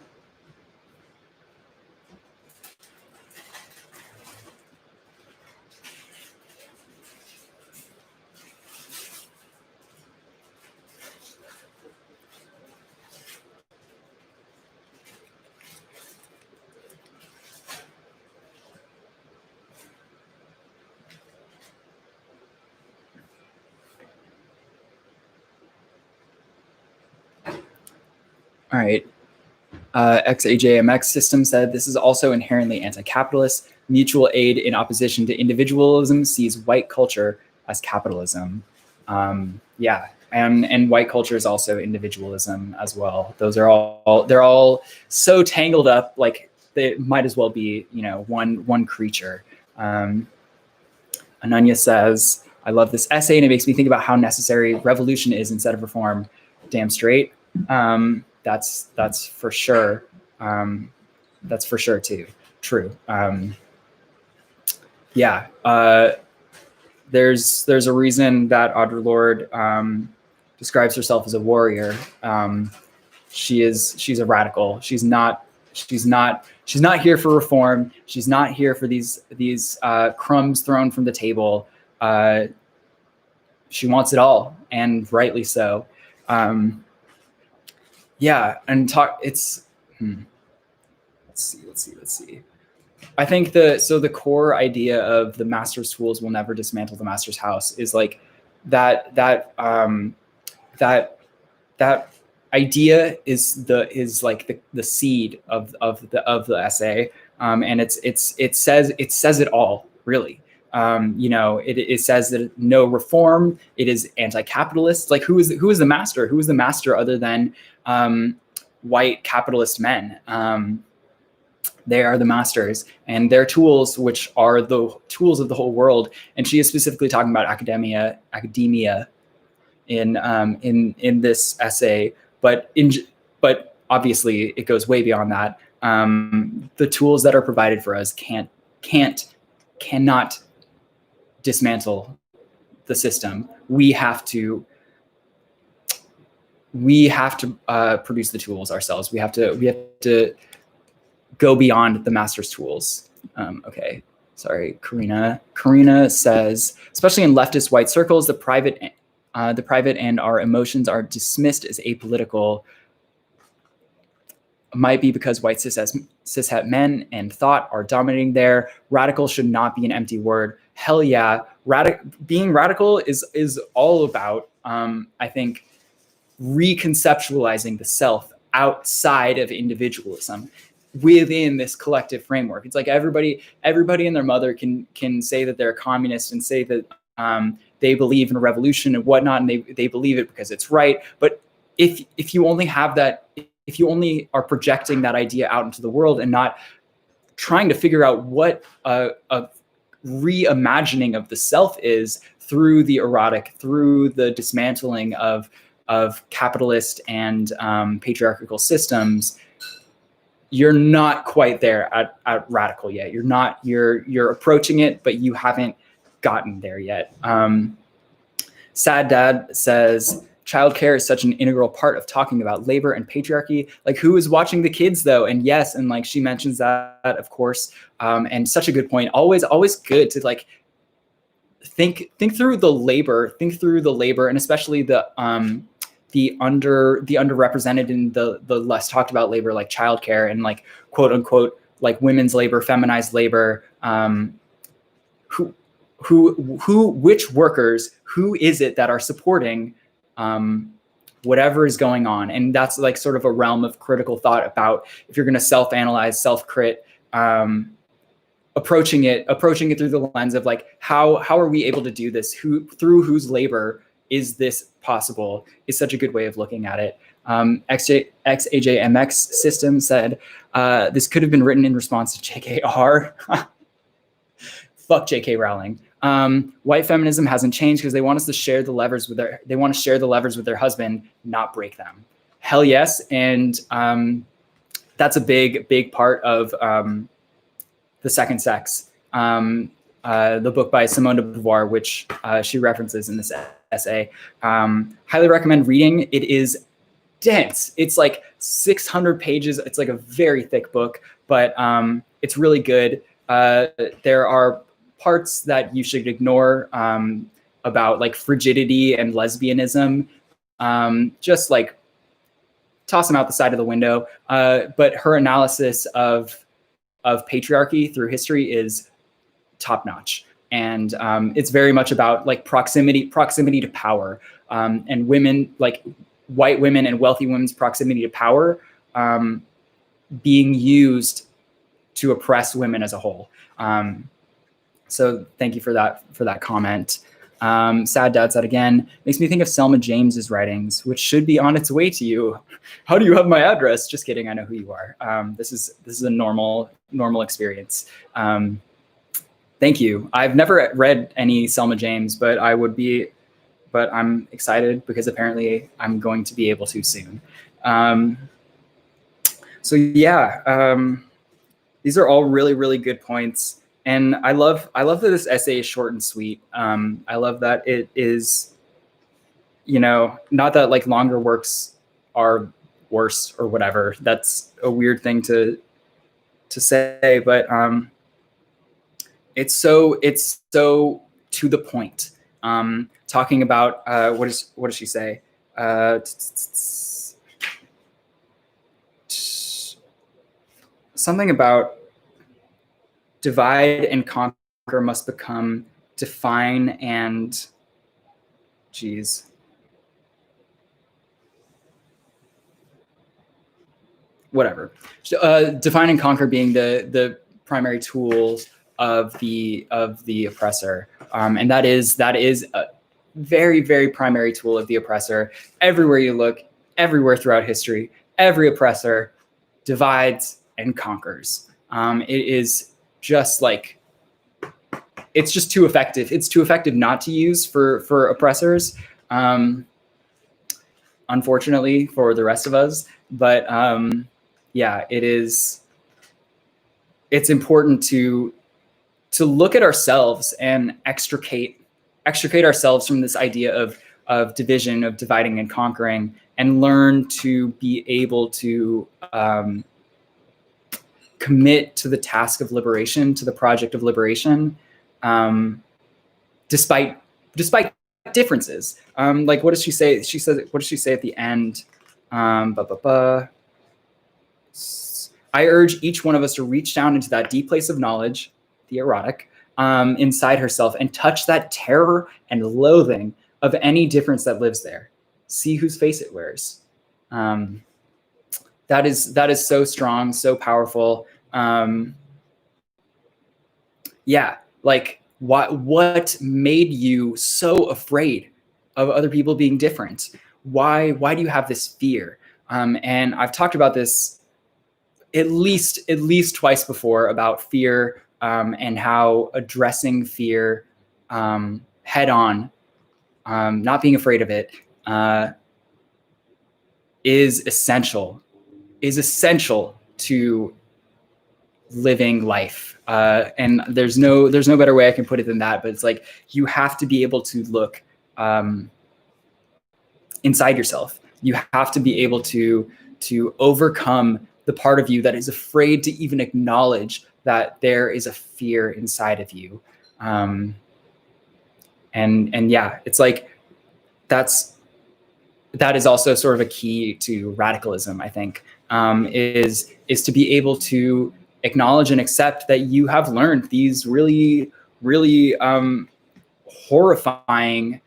All right. XAJMX system said, this is also inherently anti-capitalist. Mutual aid in opposition to individualism sees white culture as capitalism. Yeah, and white culture is also individualism as well. They're all so tangled up, like they might as well be, one creature. Ananya says, I love this essay and it makes me think about how necessary revolution is instead of reform. Damn straight. that's for sure. That's for sure too. True. Yeah. There's a reason that Audre Lorde describes herself as a warrior. She's a radical. She's not here for reform. She's not here for these crumbs thrown from the table. She wants it all, and rightly so. Yeah, and it's let's see. I think the core idea of the master's tools will never dismantle the master's house is like that idea is like the seed of the essay, and it says it all really. It says that no reform. It is anti-capitalist. Like who is the master? Who is the master other than white capitalist men? They are the masters, and their tools, which are the tools of the whole world. And she is specifically talking about academia in this essay, but obviously it goes way beyond that. The tools that are provided for us cannot dismantle the system. We have to produce the tools ourselves. We have to go beyond the master's tools. Okay, sorry, Karina says, especially in leftist white circles, the private and our emotions are dismissed as apolitical. Might be because white cishet men and thought are dominating there. Radical should not be an empty word. Hell yeah, being radical is all about, I think, reconceptualizing the self outside of individualism, within this collective framework. It's like everybody and their mother can say that they're a communist and say that they believe in a revolution and whatnot, and they believe it because it's right. But if you only have that, if you only are projecting that idea out into the world and not trying to figure out what a reimagining of the self is through the erotic, through the dismantling of capitalist and patriarchal systems, you're not quite there at radical yet. You're approaching it, but you haven't gotten there yet. Sad Dad says, childcare is such an integral part of talking about labor and patriarchy. Like, who is watching the kids though? And yes, and like she mentions that, of course, and such a good point. Always good to like think through the labor, and especially the underrepresented in the less talked about labor, like childcare and like quote unquote like women's labor, feminized labor. Which workers? Who is it that are supporting whatever is going on? And that's like sort of a realm of critical thought about if you're going to self-analyze, self-crit, approaching it through the lens of like how are we able to do this? Through whose labor is this possible? Is such a good way of looking at it. XAJMX system said, this could have been written in response to JKR. Fuck JK Rowling. White feminism hasn't changed because they want us to share the levers with their husband, not break them. Hell yes. And that's a big part of The Second Sex, the book by Simone de Beauvoir, which she references in this essay. Highly recommend reading. It is dense. It's like 600 pages. It's like a very thick book, but it's really good. There are parts that you should ignore about like frigidity and lesbianism. Just like toss them out the side of the window. But her analysis of patriarchy through history is top notch. And it's very much about like proximity to power, and women, like white women and wealthy women's proximity to power being used to oppress women as a whole. So thank you for that comment. Sad Dad said again, makes me think of Selma James's writings, which should be on its way to you. How do you have my address? Just kidding. I know who you are. This is a normal experience. Thank you. I've never read any Selma James, but I'm excited because apparently I'm going to be able to soon. So yeah, these are all really, really good points. And I love that this essay is short and sweet. I love that it is, not that like longer works are worse or whatever. That's a weird thing to say, but it's so to the point. Talking about what does she say? Something about divide and conquer must become define and whatever. Define and conquer being the primary tools of the oppressor, and that is a very, very primary tool of the oppressor. Everywhere you look, everywhere throughout history, every oppressor divides and conquers. It is just like, it's just too effective. It's too effective not to use for oppressors, unfortunately for the rest of us. But yeah, it's important to look at ourselves and extricate ourselves from this idea of division, of dividing and conquering, and learn to be able to commit to the task of liberation, to the project of liberation, despite differences. Like, what does she say? What does she say at the end? I urge each one of us to reach down into that deep place of knowledge, the erotic, inside herself, and touch that terror and loathing of any difference that lives there. See whose face it wears. That is so strong, so powerful. Yeah, like what made you so afraid of other people being different? Why do you have this fear? And I've talked about this at least twice before, about fear, and how addressing fear head on, not being afraid of it, is essential to living life. And there's no better way I can put it than that. But it's like, you have to be able to look inside yourself. You have to be able to overcome the part of you that is afraid to even acknowledge that there is a fear inside of you. And yeah, it's like, that is also sort of a key to radicalism, I think, is to be able to acknowledge and accept that you have learned these really, really horrifying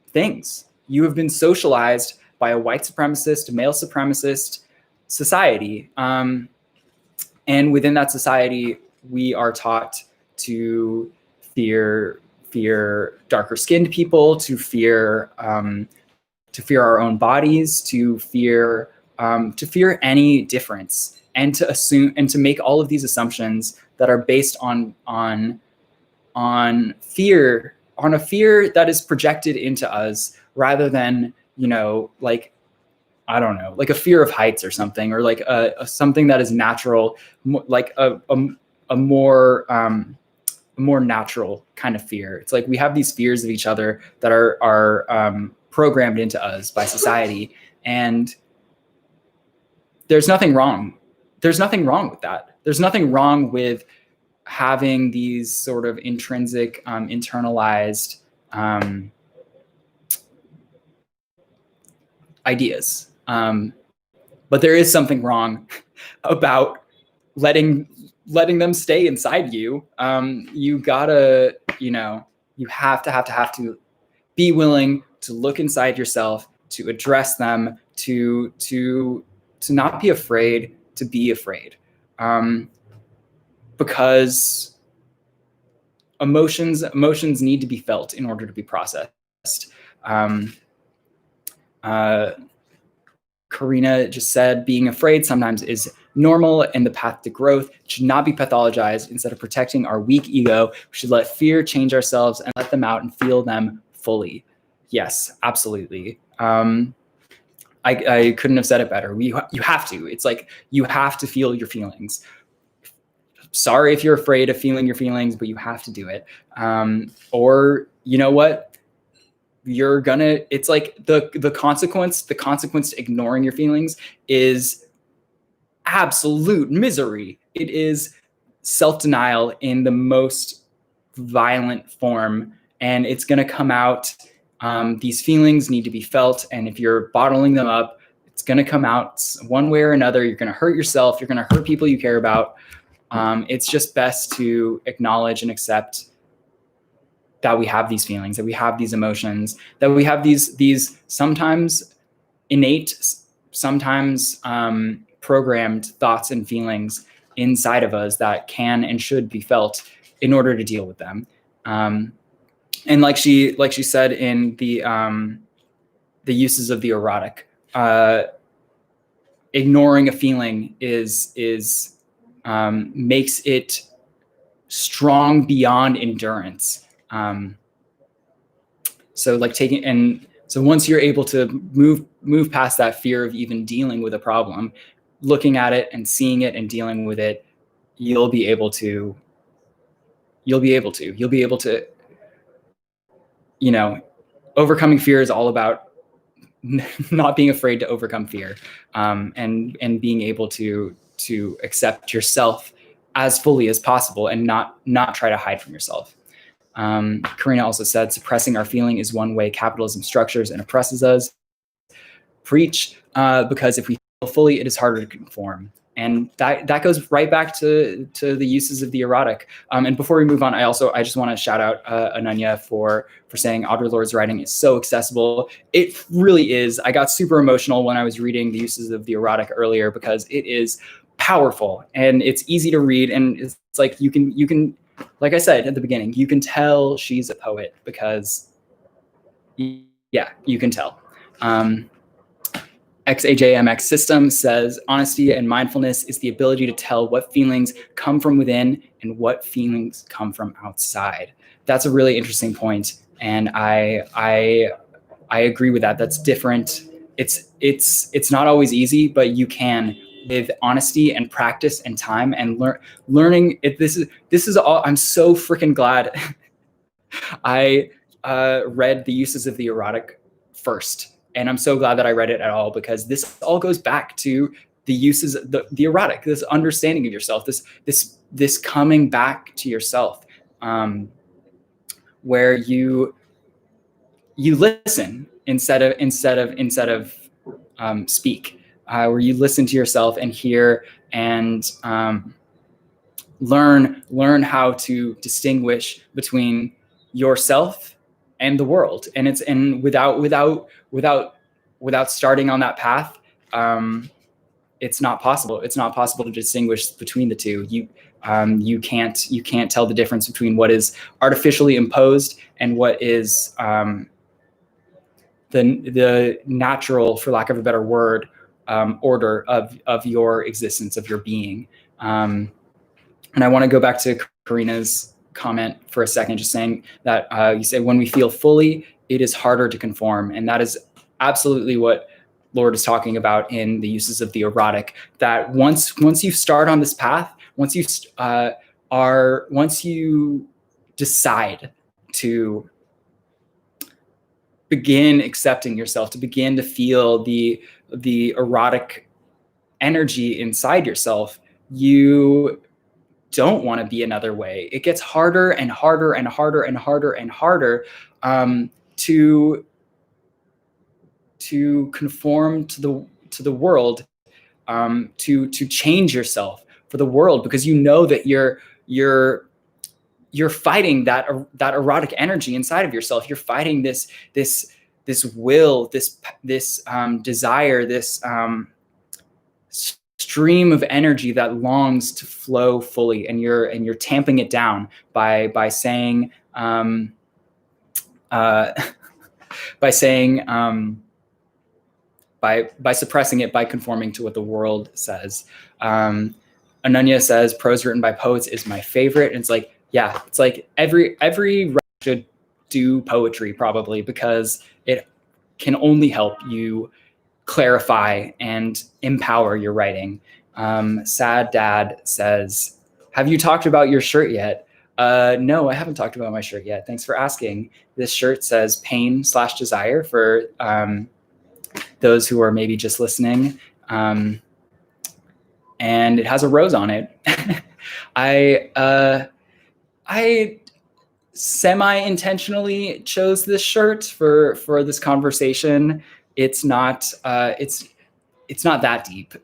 things. You have been socialized by a white supremacist, male supremacist society. And within that society, we are taught to fear darker skinned people, to fear our own bodies, to fear any difference, and to assume and to make all of these assumptions that are based on fear, on a fear that is projected into us, rather than, like, I don't know, like a fear of heights or something, or like something that is natural, like a more natural kind of fear. It's like we have these fears of each other that are programmed into us by society, and there's nothing wrong. There's nothing wrong with that. There's nothing wrong with having these sort of intrinsic, internalized ideas. But there is something wrong about letting them stay inside you. You gotta, you have to be willing to look inside yourself, to address them, to not be afraid to be afraid, because emotions need to be felt in order to be processed. Karina just said, being afraid sometimes is normal and the path to growth. It should not be pathologized. Instead of protecting our weak ego, we should let fear change ourselves and let them out and feel them fully. Yes, absolutely. I couldn't have said it better. You have to. It's like you have to feel your feelings. Sorry if you're afraid of feeling your feelings, but you have to do it. Or you know what? You're gonna. It's like the consequence. The consequence to ignoring your feelings is absolute misery. It is self-denial in the most violent form, and it's gonna come out. These feelings need to be felt, and if you're bottling them up, it's going to come out one way or another. You're going to hurt yourself. You're going to hurt people you care about. It's just best to acknowledge and accept that we have these feelings, that we have these emotions, that we have these sometimes innate, sometimes programmed thoughts and feelings inside of us that can and should be felt in order to deal with them. And like she said in the uses of the erotic, ignoring a feeling makes it strong beyond endurance. So once you're able to move past that fear of even dealing with a problem, looking at it and seeing it and dealing with it, you'll be able to. You know, overcoming fear is all about not being afraid to overcome fear, and being able to accept yourself as fully as possible and not try to hide from yourself. Karina also said, suppressing our feeling is one way capitalism structures and oppresses us. Preach, because if we feel fully, it is harder to conform. And that goes right back to the uses of the erotic. And before we move on, I just want to shout out Ananya for saying Audre Lorde's writing is so accessible. It really is. I got super emotional when I was reading the uses of the erotic earlier because it is powerful and it's easy to read. And it's like you can, like I said at the beginning, you can tell she's a poet because, yeah, you can tell. XAJMX system says honesty and mindfulness is the ability to tell what feelings come from within and what feelings come from outside. That's a really interesting point, and I agree with that. That's different. It's not always easy, but you can, with honesty and practice and time and learning. This is all. I'm so freaking glad I read the uses of the erotic first. And I'm so glad that I read it at all, because this all goes back to the uses, the erotic, this understanding of yourself, this coming back to yourself, where you listen instead of speak, where you listen to yourself and hear and learn how to distinguish between yourself and the world. And without starting on that path, it's not possible. It's not possible to distinguish between the two. You can't tell the difference between what is artificially imposed and what is the natural, for lack of a better word, order of your existence, of your being. And I want to go back to Karina's comment for a second, just saying that you say when we feel fully, it is harder to conform. And that is absolutely what Lorde is talking about in the uses of the erotic, that once you start on this path, once you decide to begin accepting yourself, to begin to feel the erotic energy inside yourself, you don't want to be another way. It gets harder and harder and harder and harder and harder to conform to the world, to change yourself for the world, because you know that you're fighting that erotic energy inside of yourself. You're fighting this will, this desire, this stream of energy that longs to flow fully, and you're tamping it down by saying by suppressing it, by conforming to what the world says. Ananya says prose written by poets is my favorite. And it's like, yeah, it's like every writer should do poetry probably, because it can only help you clarify and empower your writing. Sad Dad says, have you talked about your shirt yet? No, I haven't talked about my shirt yet. Thanks for asking. This shirt says pain/desire for those who are maybe just listening. And it has a rose on it. I semi-intentionally chose this shirt for this conversation. It's not that deep.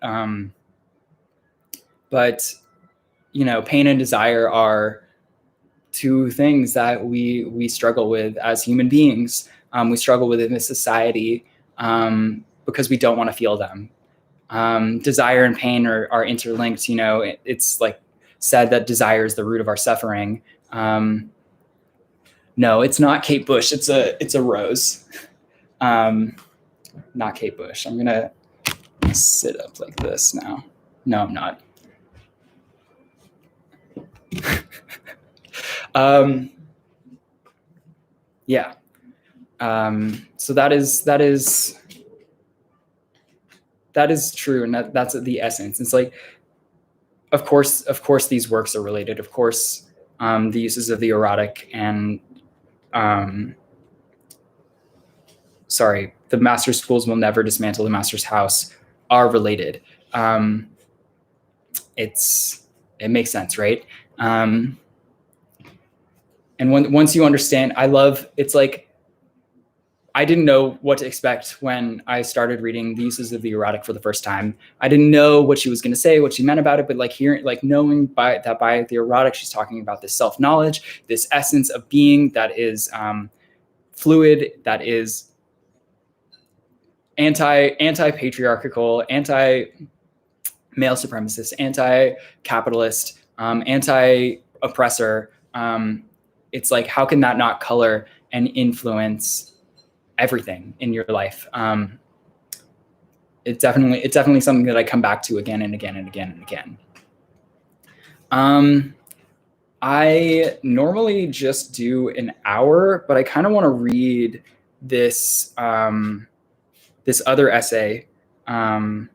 But pain and desire are two things that we struggle with as human beings. We struggle with in this society because we don't want to feel them. Desire and pain are interlinked. It's like said that desire is the root of our suffering. No, it's not Kate Bush. It's a rose. Not Kate Bush. I'm gonna sit up like this now. No, I'm not. Yeah. So that is true, and that's the essence. It's like, of course, these works are related. Of course, the uses of the erotic and the master's schools will never dismantle the master's house are related. It makes sense, right? And once you understand, it's like, I didn't know what to expect when I started reading the uses of the erotic for the first time. I didn't know what she was going to say, what she meant about it, but knowing by the erotic, she's talking about this self-knowledge, this essence of being that is fluid, that is anti-patriarchal, anti-male supremacist, anti-capitalist, anti-oppressor. It's like, how can that not color and influence everything in your life? It's definitely something that I come back to again and again and again and again. I normally just do an hour, but I kind of want to read this this other essay, The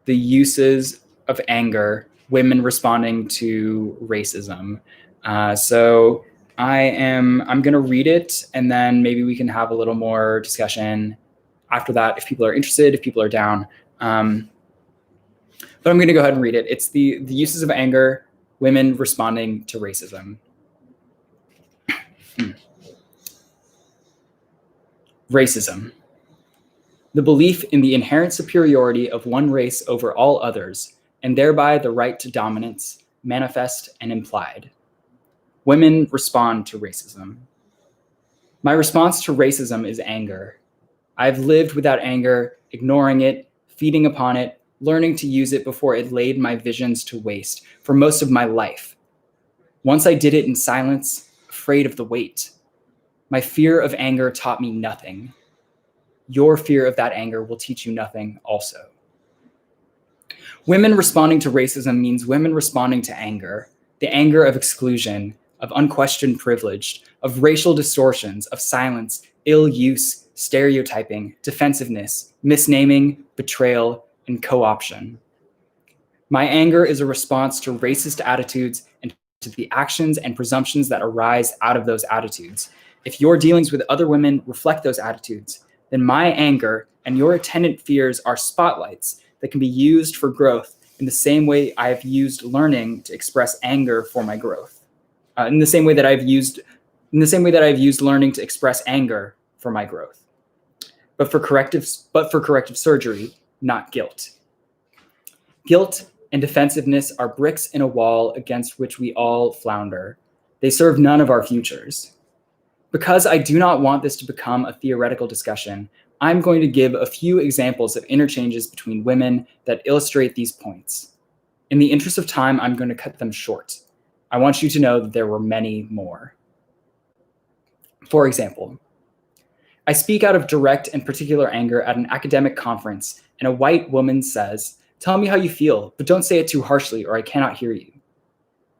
Uses of Anger, Women Responding to Racism. So I'm going to read it, and then maybe we can have a little more discussion after that if people are interested, if people are down. But I'm going to go ahead and read it. It's the Uses of Anger, Women Responding to Racism. Racism. The belief in the inherent superiority of one race over all others, and thereby the right to dominance, manifest and implied. Women respond to racism. My response to racism is anger. I've lived without anger, ignoring it, feeding upon it, learning to use it before it laid my visions to waste for most of my life. Once I did it in silence, afraid of the weight. My fear of anger taught me nothing. Your fear of that anger will teach you nothing also. Women responding to racism means women responding to anger, the anger of exclusion, of unquestioned privilege, of racial distortions, of silence, ill use, stereotyping, defensiveness, misnaming, betrayal, and co-option. My anger is a response to racist attitudes and to the actions and presumptions that arise out of those attitudes. If your dealings with other women reflect those attitudes, then my anger and your attendant fears are spotlights that can be used for growth in the same way I have used learning to express anger for my growth. In the same way that I've used learning to express anger for my growth. But for corrective surgery, not guilt. Guilt and defensiveness are bricks in a wall against which we all flounder. They serve none of our futures. Because I do not want this to become a theoretical discussion, I'm going to give a few examples of interchanges between women that illustrate these points. In the interest of time, I'm going to cut them short. I want you to know that there were many more. For example, I speak out of direct and particular anger at an academic conference, and a white woman says, "Tell me how you feel, but don't say it too harshly or I cannot hear you."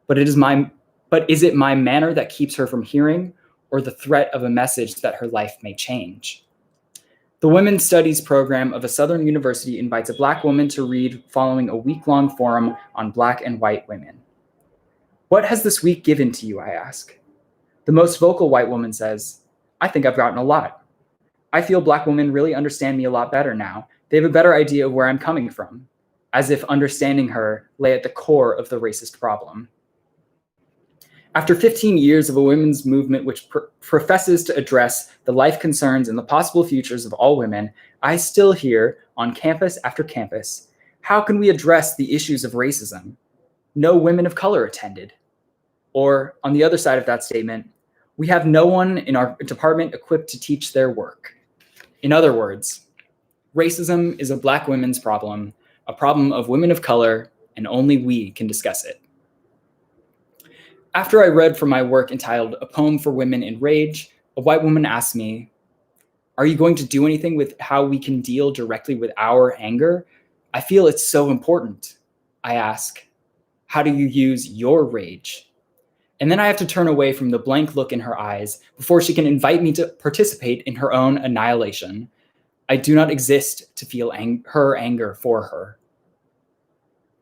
But is it my manner that keeps her from hearing, or the threat of a message that her life may change? The Women's Studies program of a Southern university invites a Black woman to read following a week-long forum on Black and white women. What has this week given to you, I ask. The most vocal white woman says, I think I've gotten a lot. I feel Black women really understand me a lot better now. They have a better idea of where I'm coming from, as if understanding her lay at the core of the racist problem. After 15 years of a women's movement which professes to address the life concerns and the possible futures of all women, I still hear on campus after campus, how can we address the issues of racism? No women of color attended. Or on the other side of that statement, we have no one in our department equipped to teach their work. In other words, racism is a Black women's problem, a problem of women of color, and only we can discuss it. After I read from my work entitled A Poem for Women in Rage, a white woman asked me, are you going to do anything with how we can deal directly with our anger? I feel it's so important. I ask, how do you use your rage? And then I have to turn away from the blank look in her eyes before she can invite me to participate in her own annihilation. I do not exist to feel her anger for her.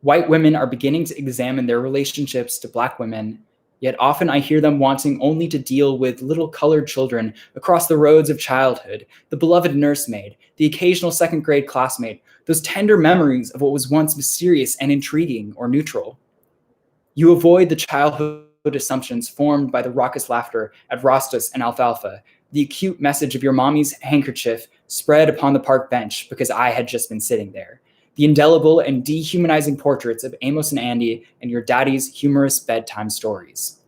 White women are beginning to examine their relationships to Black women, yet often I hear them wanting only to deal with little colored children across the roads of childhood, the beloved nursemaid, the occasional second grade classmate, those tender memories of what was once mysterious and intriguing or neutral. You avoid the childhood assumptions formed by the raucous laughter at Rostas and Alfalfa, the acute message of your mommy's handkerchief spread upon the park bench because I had just been sitting there, the indelible and dehumanizing portraits of Amos and Andy and your daddy's humorous bedtime stories.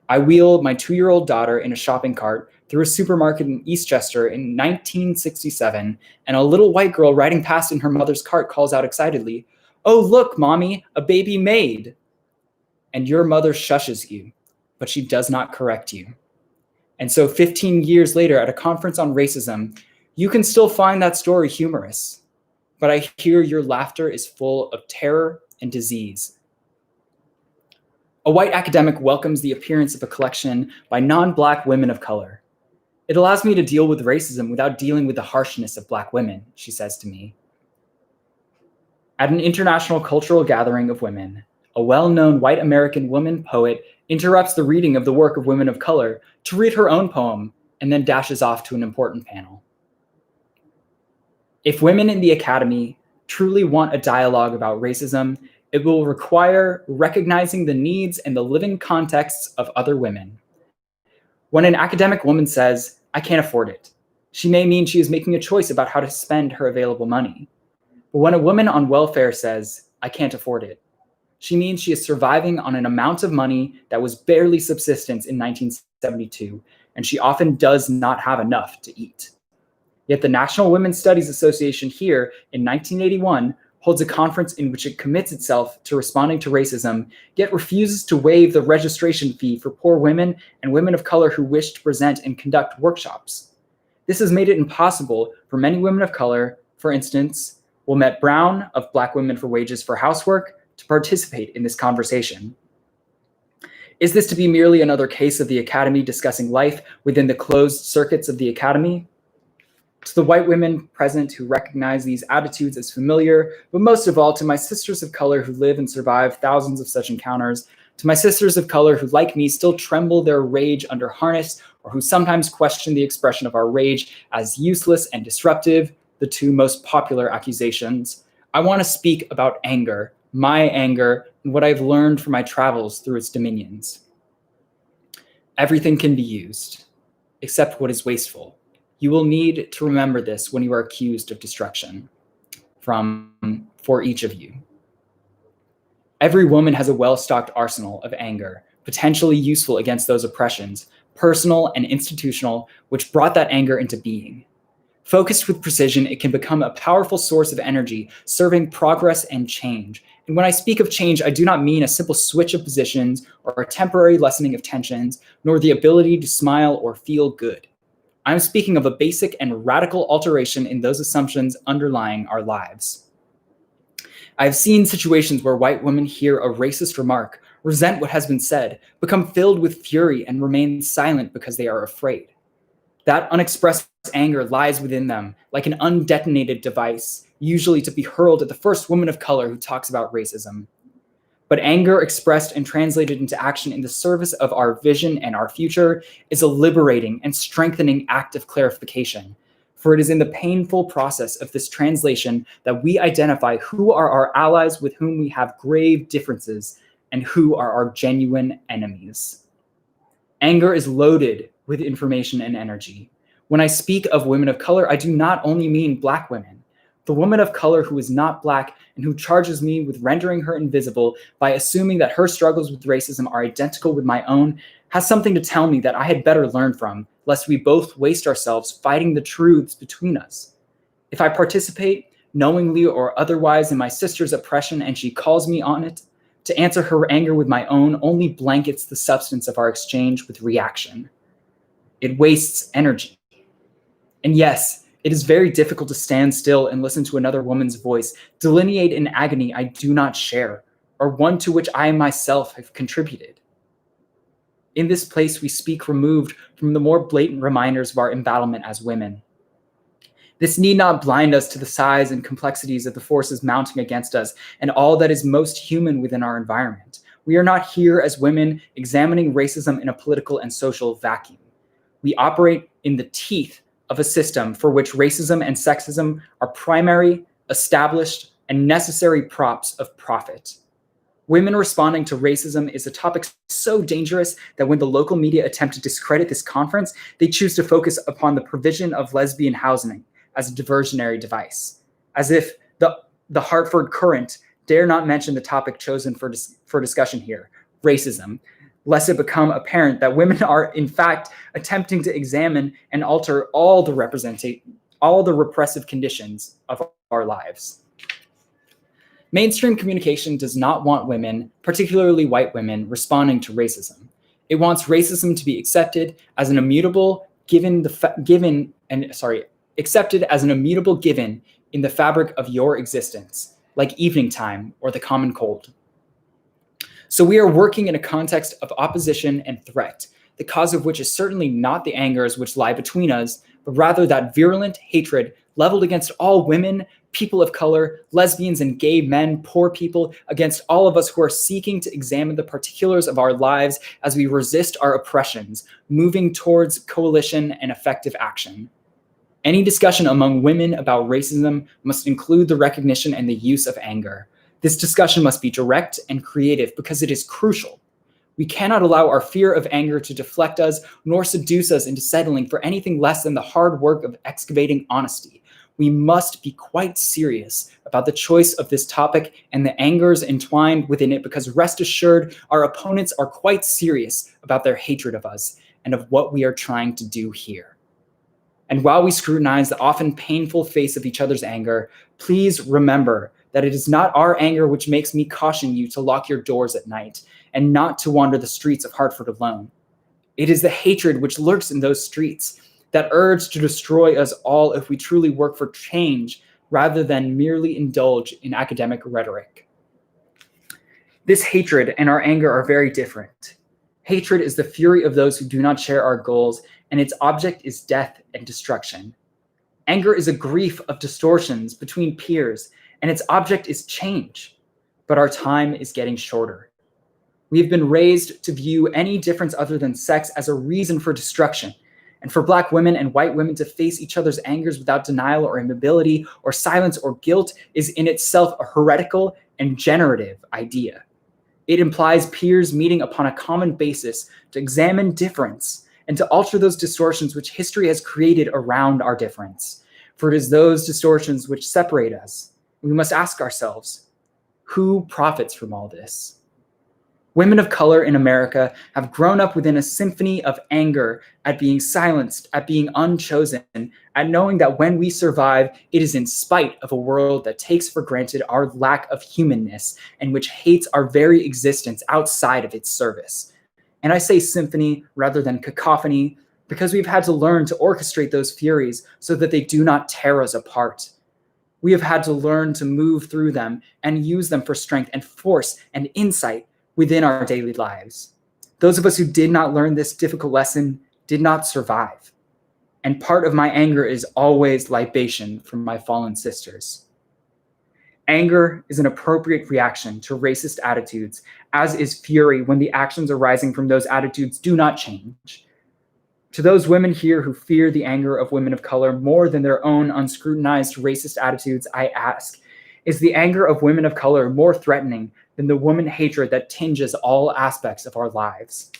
I wheel my 2-year-old daughter in a shopping cart through a supermarket in Eastchester in 1967, and a little white girl riding past in her mother's cart calls out excitedly, "Oh, look, mommy, a baby maid." And your mother shushes you, but she does not correct you. And so 15 years later at a conference on racism, you can still find that story humorous. But I hear your laughter is full of terror and disease. A white academic welcomes the appearance of a collection by non-Black women of color. It allows me to deal with racism without dealing with the harshness of Black women, she says to me. At an international cultural gathering of women, a well-known white American woman poet interrupts the reading of the work of women of color to read her own poem and then dashes off to an important panel. If women in the academy truly want a dialogue about racism, it will require recognizing the needs and the living contexts of other women. When an academic woman says, "I can't afford it," she may mean she is making a choice about how to spend her available money. But when a woman on welfare says, "I can't afford it," she means she is surviving on an amount of money that was barely subsistence in 1972, and she often does not have enough to eat. Yet the National Women's Studies Association here in 1981 holds a conference in which it commits itself to responding to racism, yet refuses to waive the registration fee for poor women and women of color who wish to present and conduct workshops. This has made it impossible for many women of color, for instance, Wilmette Brown of Black Women for Wages for Housework, to participate in this conversation. Is this to be merely another case of the Academy discussing life within the closed circuits of the Academy? To the white women present who recognize these attitudes as familiar, but most of all to my sisters of color who live and survive thousands of such encounters, to my sisters of color who, like me, still tremble their rage under harness, or who sometimes question the expression of our rage as useless and disruptive, the two most popular accusations, I want to speak about anger, my anger, and what I've learned from my travels through its dominions. Everything can be used, except what is wasteful. You will need to remember this when you are accused of destruction. For each of you. Every woman has a well-stocked arsenal of anger, potentially useful against those oppressions, personal and institutional, which brought that anger into being. Focused with precision, it can become a powerful source of energy, serving progress and change. And when I speak of change, I do not mean a simple switch of positions or a temporary lessening of tensions, nor the ability to smile or feel good. I'm speaking of a basic and radical alteration in those assumptions underlying our lives. I've seen situations where white women hear a racist remark, resent what has been said, become filled with fury, and remain silent because they are afraid. That unexpressed anger lies within them like an undetonated device, usually to be hurled at the first woman of color who talks about racism. But anger expressed and translated into action in the service of our vision and our future is a liberating and strengthening act of clarification. For it is in the painful process of this translation that we identify who are our allies with whom we have grave differences and who are our genuine enemies. Anger is loaded with information and energy. When I speak of women of color, I do not only mean Black women. The woman of color who is not Black and who charges me with rendering her invisible by assuming that her struggles with racism are identical with my own has something to tell me that I had better learn from, lest we both waste ourselves fighting the truths between us. If I participate, knowingly or otherwise, in my sister's oppression and she calls me on it, to answer her anger with my own only blankets the substance of our exchange with reaction. It wastes energy. And yes, it is very difficult to stand still and listen to another woman's voice delineate an agony I do not share, or one to which I myself have contributed. In this place, we speak removed from the more blatant reminders of our embattlement as women. This need not blind us to the size and complexities of the forces mounting against us and all that is most human within our environment. We are not here as women examining racism in a political and social vacuum. We operate in the teeth of a system for which racism and sexism are primary, established, and necessary props of profit. Women responding to racism is a topic so dangerous that when the local media attempt to discredit this conference, they choose to focus upon the provision of lesbian housing as a diversionary device, as if the Hartford Courant dare not mention the topic chosen for discussion here, racism, lest it become apparent that women are in fact attempting to examine and alter all the repressive conditions of our lives. Mainstream communication does not want women, particularly white women, responding to racism. It wants racism to be accepted as an immutable accepted as an immutable given in the fabric of your existence, like evening time or the common cold. So we are working in a context of opposition and threat, the cause of which is certainly not the angers which lie between us, but rather that virulent hatred leveled against all women, people of color, lesbians and gay men, poor people, against all of us who are seeking to examine the particulars of our lives as we resist our oppressions, moving towards coalition and effective action. Any discussion among women about racism must include the recognition and the use of anger. This discussion must be direct and creative because it is crucial. We cannot allow our fear of anger to deflect us nor seduce us into settling for anything less than the hard work of excavating honesty. We must be quite serious about the choice of this topic and the angers entwined within it, because rest assured, our opponents are quite serious about their hatred of us and of what we are trying to do here. And while we scrutinize the often painful face of each other's anger, please remember that it is not our anger which makes me caution you to lock your doors at night and not to wander the streets of Hartford alone. It is the hatred which lurks in those streets, that urge to destroy us all if we truly work for change rather than merely indulge in academic rhetoric. This hatred and our anger are very different. Hatred is the fury of those who do not share our goals, and its object is death and destruction. Anger is a grief of distortions between peers, and its object is change. But our time is getting shorter. We have been raised to view any difference other than sex as a reason for destruction, and for Black women and white women to face each other's angers without denial or immobility or silence or guilt is in itself a heretical and generative idea. It implies peers meeting upon a common basis to examine difference and to alter those distortions which history has created around our difference. For it is those distortions which separate us. We must ask ourselves, who profits from all this? Women of color in America have grown up within a symphony of anger at being silenced, at being unchosen, at knowing that when we survive, it is in spite of a world that takes for granted our lack of humanness and which hates our very existence outside of its service. And I say symphony rather than cacophony because we've had to learn to orchestrate those furies so that they do not tear us apart. We have had to learn to move through them and use them for strength and force and insight within our daily lives. Those of us who did not learn this difficult lesson did not survive. and part of my anger is always libation from my fallen sisters. Anger is an appropriate reaction to racist attitudes, as is fury when the actions arising from those attitudes do not change. To those women here who fear the anger of women of color more than their own unscrutinized racist attitudes, I ask, is the anger of women of color more threatening than the woman hatred that tinges all aspects of our lives?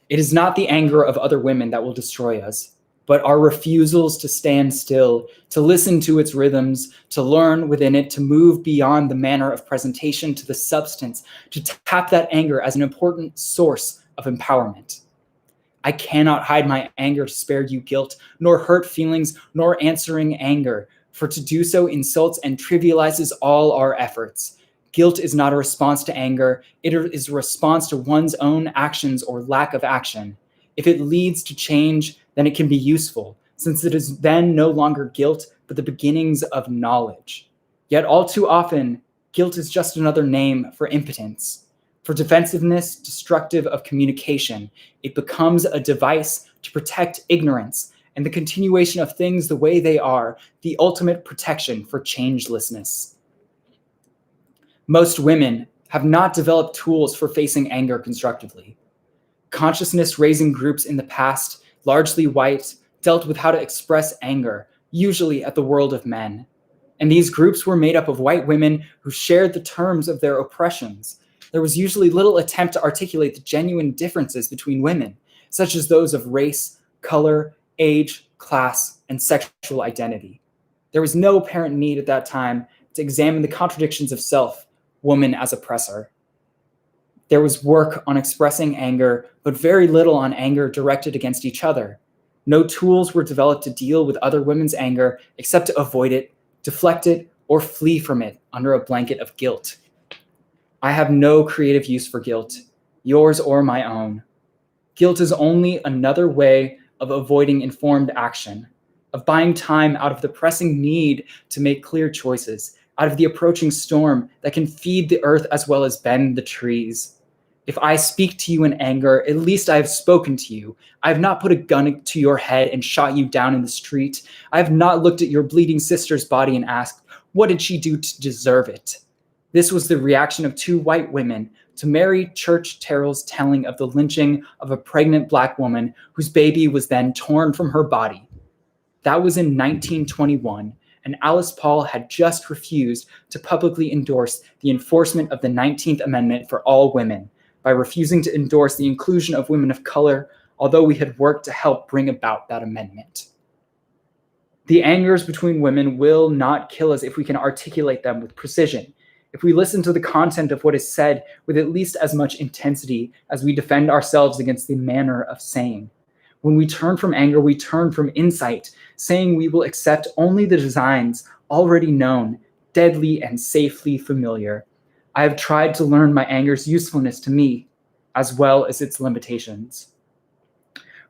It is not the anger of other women that will destroy us, but our refusals to stand still, to listen to its rhythms, to learn within it, to move beyond the manner of presentation to the substance, to tap that anger as an important source of empowerment. I cannot hide my anger to spare you guilt, nor hurt feelings, nor answering anger, for to do so insults and trivializes all our efforts. Guilt is not a response to anger, it is a response to one's own actions or lack of action. If it leads to change, then it can be useful, since it is then no longer guilt, but the beginnings of knowledge. Yet all too often, guilt is just another name for impotence. For defensiveness, destructive of communication, it becomes a device to protect ignorance and the continuation of things the way they are, the ultimate protection for changelessness. Most women have not developed tools for facing anger constructively. Consciousness-raising groups in the past, largely white, dealt with how to express anger, usually at the world of men. And these groups were made up of white women who shared the terms of their oppressions. There was usually little attempt to articulate the genuine differences between women, such as those of race, color, age, class, and sexual identity. There was no apparent need at that time to examine the contradictions of self, woman as oppressor. There was work on expressing anger, but very little on anger directed against each other. No tools were developed to deal with other women's anger except to avoid it, deflect it, or flee from it under a blanket of guilt. I have no creative use for guilt, yours or my own. Guilt is only another way of avoiding informed action, of buying time out of the pressing need to make clear choices, out of the approaching storm that can feed the earth as well as bend the trees. If I speak to you in anger, at least I have spoken to you. I have not put a gun to your head and shot you down in the street. I have not looked at your bleeding sister's body and asked, what did she do to deserve it? This was the reaction of two white women to Mary Church Terrell's telling of the lynching of a pregnant Black woman whose baby was then torn from her body. That was in 1921, and Alice Paul had just refused to publicly endorse the enforcement of the 19th Amendment for all women by refusing to endorse the inclusion of women of color, although we had worked to help bring about that amendment. The angers between women will not kill us if we can articulate them with precision, if we listen to the content of what is said with at least as much intensity as we defend ourselves against the manner of saying. When we turn from anger, we turn from insight, saying we will accept only the designs already known, deadly and safely familiar. I have tried to learn my anger's usefulness to me, as well as its limitations.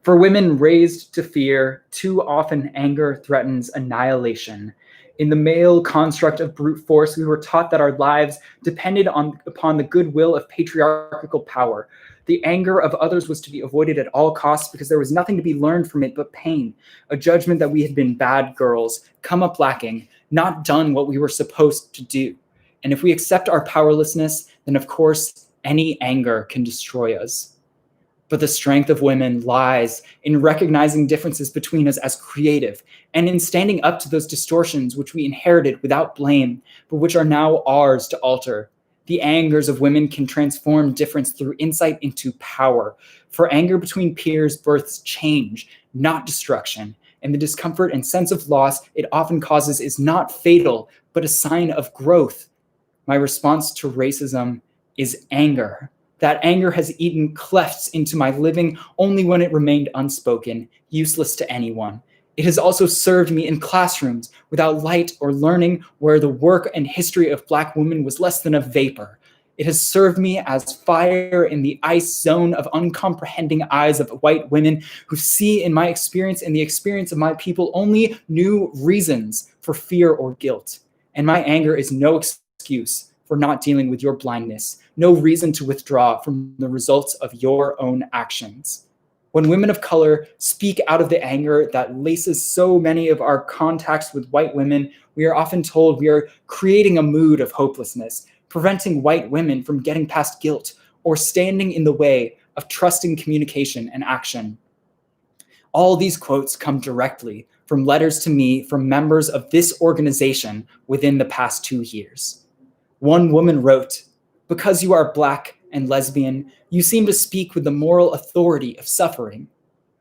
For women raised to fear, too often anger threatens annihilation. In the male construct of brute force, we were taught that our lives depended upon the goodwill of patriarchal power. The anger of others was to be avoided at all costs because there was nothing to be learned from it but pain, a judgment that we had been bad girls, come up lacking, not done what we were supposed to do. And if we accept our powerlessness, then of course, any anger can destroy us. But the strength of women lies in recognizing differences between us as creative and in standing up to those distortions which we inherited without blame, but which are now ours to alter. The angers of women can transform difference through insight into power. For anger between peers births change, not destruction, and the discomfort and sense of loss it often causes is not fatal, but a sign of growth. My response to racism is anger. That anger has eaten clefts into my living only when it remained unspoken, useless to anyone. It has also served me in classrooms without light or learning, where the work and history of Black women was less than a vapor. It has served me as fire in the ice zone of uncomprehending eyes of white women who see in my experience and the experience of my people only new reasons for fear or guilt. And my anger is no excuse for not dealing with your blindness, no reason to withdraw from the results of your own actions. When women of color speak out of the anger that laces so many of our contacts with white women, we are often told we are creating a mood of hopelessness, preventing white women from getting past guilt, or standing in the way of trusting communication and action. All these quotes come directly from letters to me from members of this organization within the past 2 years. One woman wrote, "Because you are Black and lesbian, you seem to speak with the moral authority of suffering.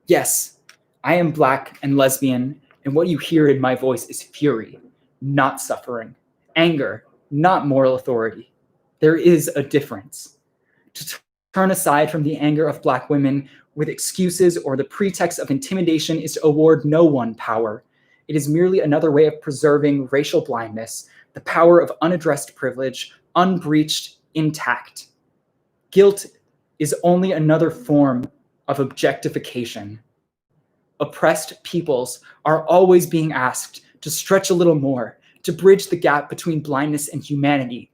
Yes, I am Black and lesbian, and what you hear in my voice is fury, not suffering, anger, not moral authority. There is a difference. To turn aside from the anger of Black women with excuses or the pretext of intimidation is to award no one power. It is merely another way of preserving racial blindness, the power of unaddressed privilege, unbreached, intact. Guilt is only another form of objectification. Oppressed peoples are always being asked to stretch a little more, to bridge the gap between blindness and humanity.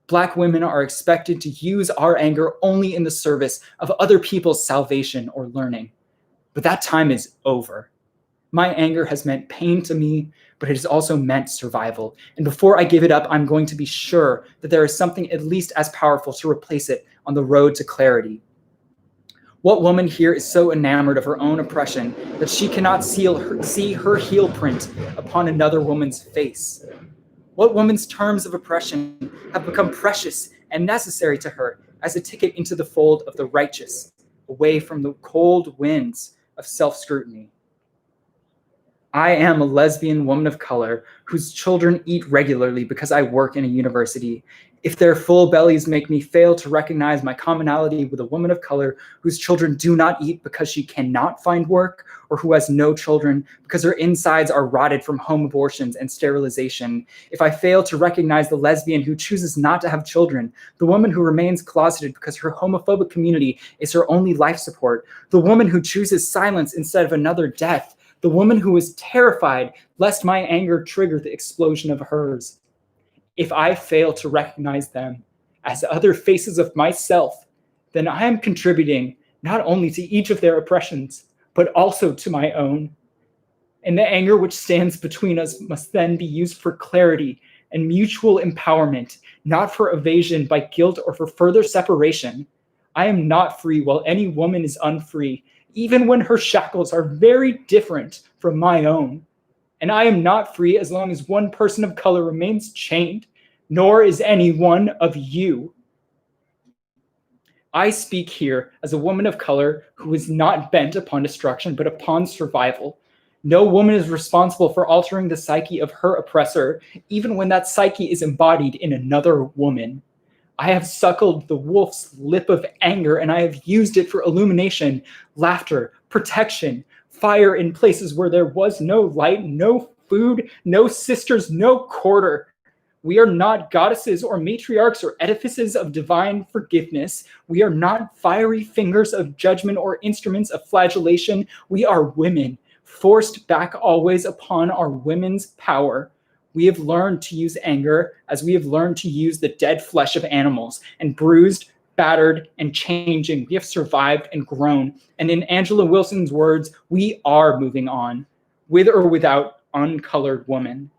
Black women are expected to use our anger only in the service of other people's salvation or learning. But that time is over. My anger has meant pain to me, but it has also meant survival. And before I give it up, I'm going to be sure that there is something at least as powerful to replace it on the road to clarity. What woman here is so enamored of her own oppression that she cannot see her heel print upon another woman's face? What woman's terms of oppression have become precious and necessary to her as a ticket into the fold of the righteous, away from the cold winds of self-scrutiny? I am a lesbian woman of color whose children eat regularly because I work in a university. If their full bellies make me fail to recognize my commonality with a woman of color whose children do not eat because she cannot find work, or who has no children because her insides are rotted from home abortions and sterilization, if I fail to recognize the lesbian who chooses not to have children, the woman who remains closeted because her homophobic community is her only life support, the woman who chooses silence instead of another death, the woman who is terrified lest my anger trigger the explosion of hers. If I fail to recognize them as other faces of myself, then I am contributing not only to each of their oppressions, but also to my own. And the anger which stands between us must then be used for clarity and mutual empowerment, not for evasion by guilt or for further separation. I am not free while any woman is unfree, even when her shackles are very different from my own. And I am not free as long as one person of color remains chained, nor is any one of you. I speak here as a woman of color who is not bent upon destruction, but upon survival. No woman is responsible for altering the psyche of her oppressor, even when that psyche is embodied in another woman. I have suckled the wolf's lip of anger, and I have used it for illumination, laughter, protection, fire in places where there was no light, no food, no sisters, no quarter. We are not goddesses or matriarchs or edifices of divine forgiveness. We are not fiery fingers of judgment or instruments of flagellation. We are women, forced back always upon our women's power. We have learned to use anger as we have learned to use the dead flesh of animals, and bruised, battered, and changing, we have survived and grown. And in Angela Wilson's words, we are moving on, with or without uncolored woman.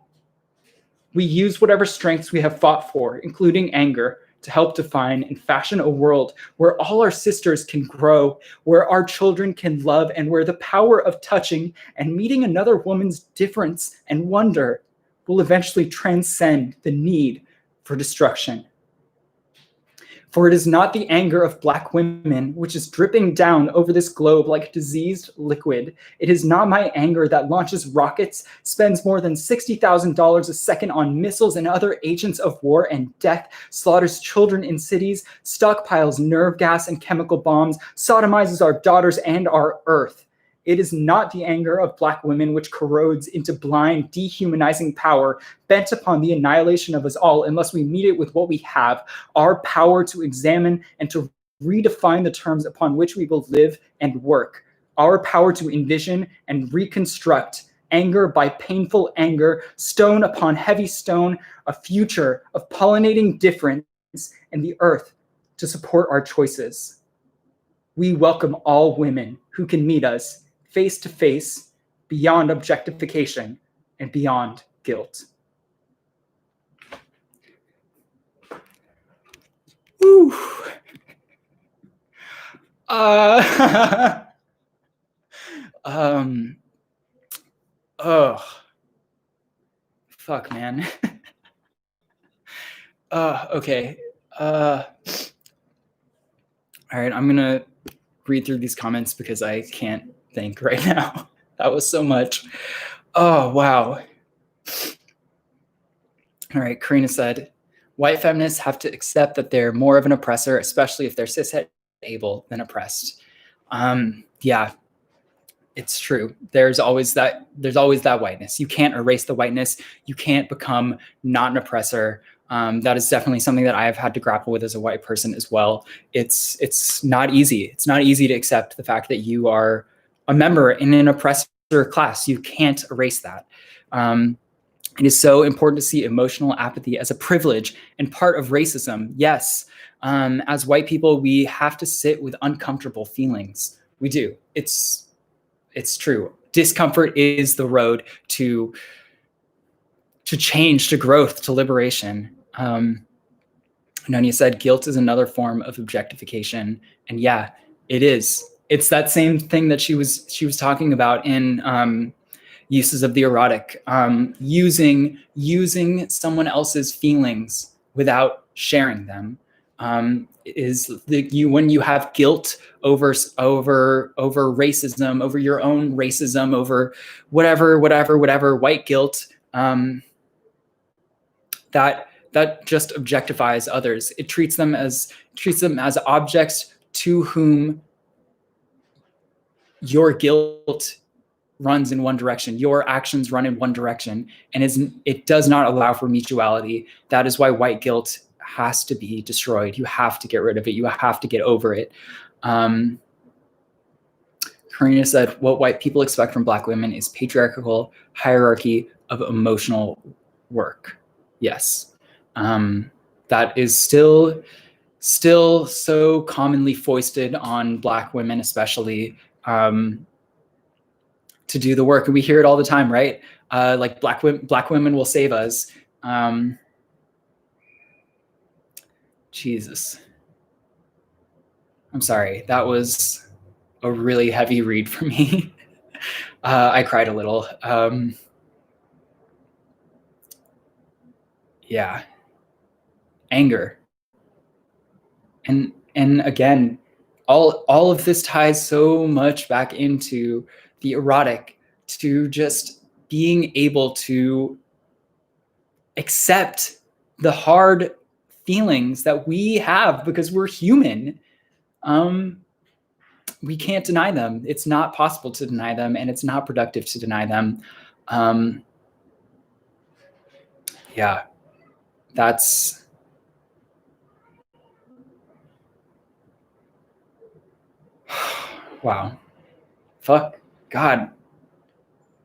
We use whatever strengths we have fought for, including anger, to help define and fashion a world where all our sisters can grow, where our children can love, and where the power of touching and meeting another woman's difference and wonder will eventually transcend the need for destruction. For it is not the anger of Black women which is dripping down over this globe like diseased liquid. It is not my anger that launches rockets, spends more than $60,000 a second on missiles and other agents of war and death, slaughters children in cities, stockpiles nerve gas and chemical bombs, sodomizes our daughters and our earth. It is not the anger of Black women which corrodes into blind, dehumanizing power, bent upon the annihilation of us all unless we meet it with what we have, our power to examine and to redefine the terms upon which we will live and work, our power to envision and reconstruct, anger by painful anger, stone upon heavy stone, a future of pollinating difference and the earth to support our choices. We welcome all women who can meet us face to face beyond objectification and beyond guilt. Woo. Oh, fuck, man. Okay. All right, I'm gonna read through these comments because I can't think right now. That was so much. Oh, wow. All right, Karina said, white feminists have to accept that they're more of an oppressor, especially if they're cishet able than oppressed. Yeah, it's true. There's always that whiteness. You can't erase the whiteness. You can't become not an oppressor. That is definitely something that I have had to grapple with as a white person as well. It's not easy. It's not easy to accept the fact that you are a member in an oppressor class. You can't erase that. It is so important to see emotional apathy as a privilege and part of racism. Yes, as white people, we have to sit with uncomfortable feelings. We do. It's true. Discomfort is the road to change, to growth, to liberation. Nonia said, guilt is another form of objectification. And yeah, it is. It's that same thing that she was talking about in uses of the erotic, using someone else's feelings without sharing them. When you have guilt over racism, over your own racism, over whatever white guilt, that just objectifies others. It treats them as objects to whom your guilt runs in one direction. Your actions run in one direction, and it does not allow for mutuality. That is why white guilt has to be destroyed. You have to get rid of it. You have to get over it. Karina said, what white people expect from Black women is patriarchal hierarchy of emotional work. Yes. That is still so commonly foisted on Black women, especially, to do the work. And we hear it all the time, right? Like black women will save us. Jesus. I'm sorry. That was a really heavy read for me. I cried a little. Yeah. Anger. And again, all of this ties so much back into the erotic, to just being able to accept the hard feelings that we have because we're human. We can't deny them. It's not possible to deny them, and it's not productive to deny them. Yeah, that's... Wow. Fuck. God.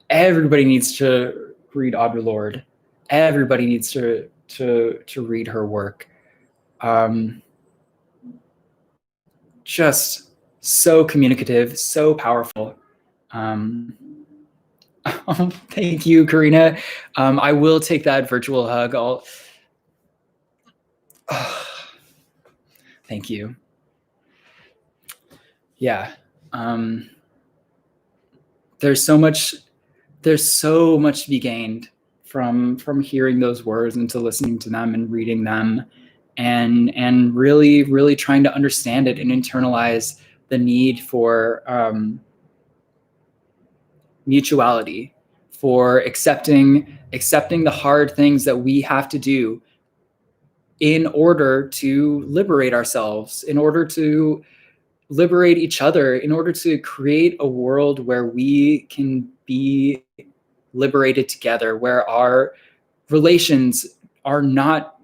Everybody needs to read Audre Lorde. Everybody needs to read her work. Just so communicative, so powerful. Thank you, Karina. I will take that virtual hug. Thank you. Yeah. There's so much to be gained from hearing those words and to listening to them and reading them, and really trying to understand it and internalize the need for mutuality, for accepting the hard things that we have to do in order to liberate ourselves, in order to liberate each other, in order to create a world where we can be liberated together, where our relations are not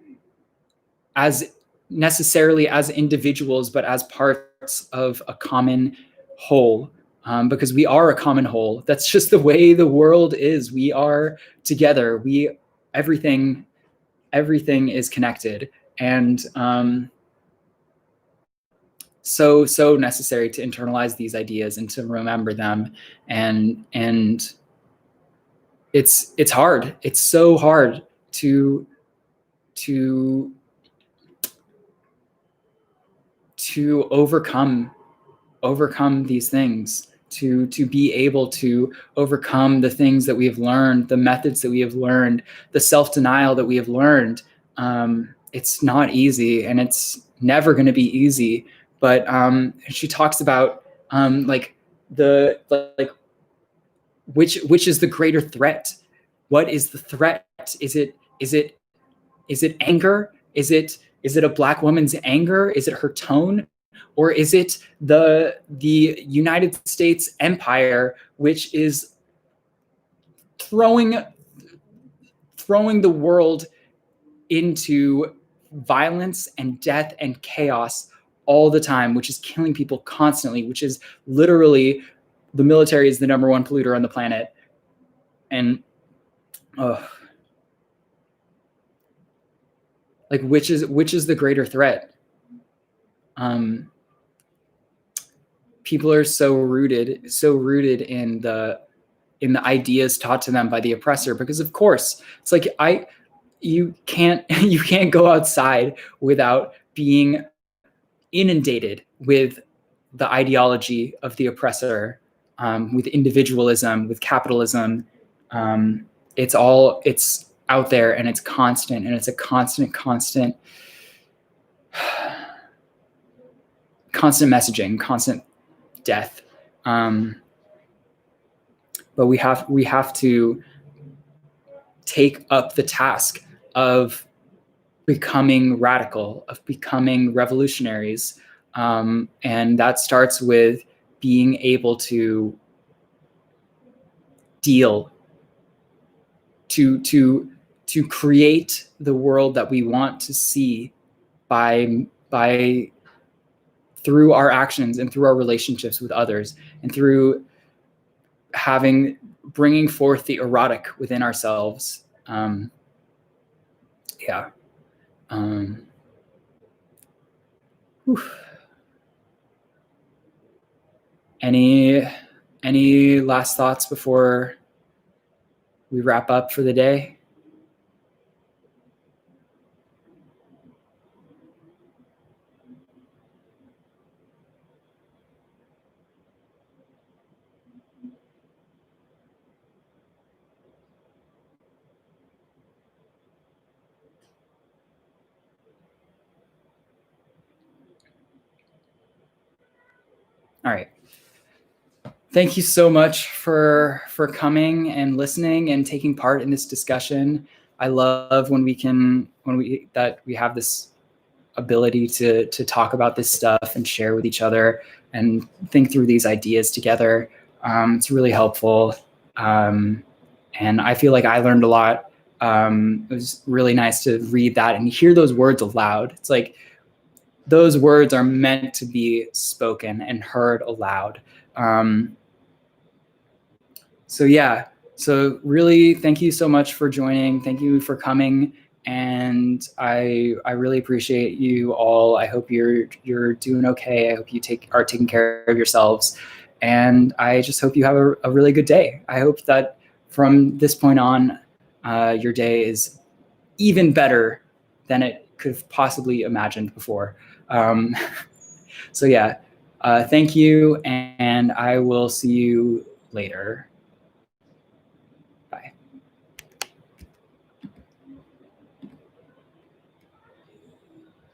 as necessarily as individuals, but as parts of a common whole, because we are a common whole. That's just the way the world is. We are together. Everything is connected. And so necessary to internalize these ideas and to remember them. And it's hard. It's so hard to overcome these things, to be able to overcome the things that we have learned, the methods that we have learned, the self-denial that we have learned. It's not easy, and it's never going to be easy. But she talks about which is the greater threat? What is the threat? Is it anger? Is it a Black woman's anger? Is it her tone? Or is it the United States empire, which is throwing the world into violence and death and chaos all the time, which is killing people constantly, which is literally, the military is the #1 polluter on the planet. And which is the greater threat? People are so rooted in the ideas taught to them by the oppressor, because of course it's like you can't go outside without being inundated with the ideology of the oppressor, with individualism, with capitalism. It's out there, and it's constant, and it's a constant messaging, constant death. But we have to take up the task of becoming radical, of becoming revolutionaries. And that starts with being able to deal, to create the world that we want to see by through our actions and through our relationships with others, and through bringing forth the erotic within ourselves. Any last thoughts before we wrap up for the day? All right. Thank you so much for coming and listening and taking part in this discussion. I love when we have this ability to talk about this stuff and share with each other and think through these ideas together. It's really helpful. And I feel like I learned a lot. It was really nice to read that and hear those words aloud. It's like those words are meant to be spoken and heard aloud. So really, thank you so much for joining. Thank you for coming. And I really appreciate you all. I hope you're doing okay. I hope you are taking care of yourselves. And I just hope you have a really good day. I hope that from this point on, your day is even better than it could have possibly imagined before. Thank you, and I will see you later.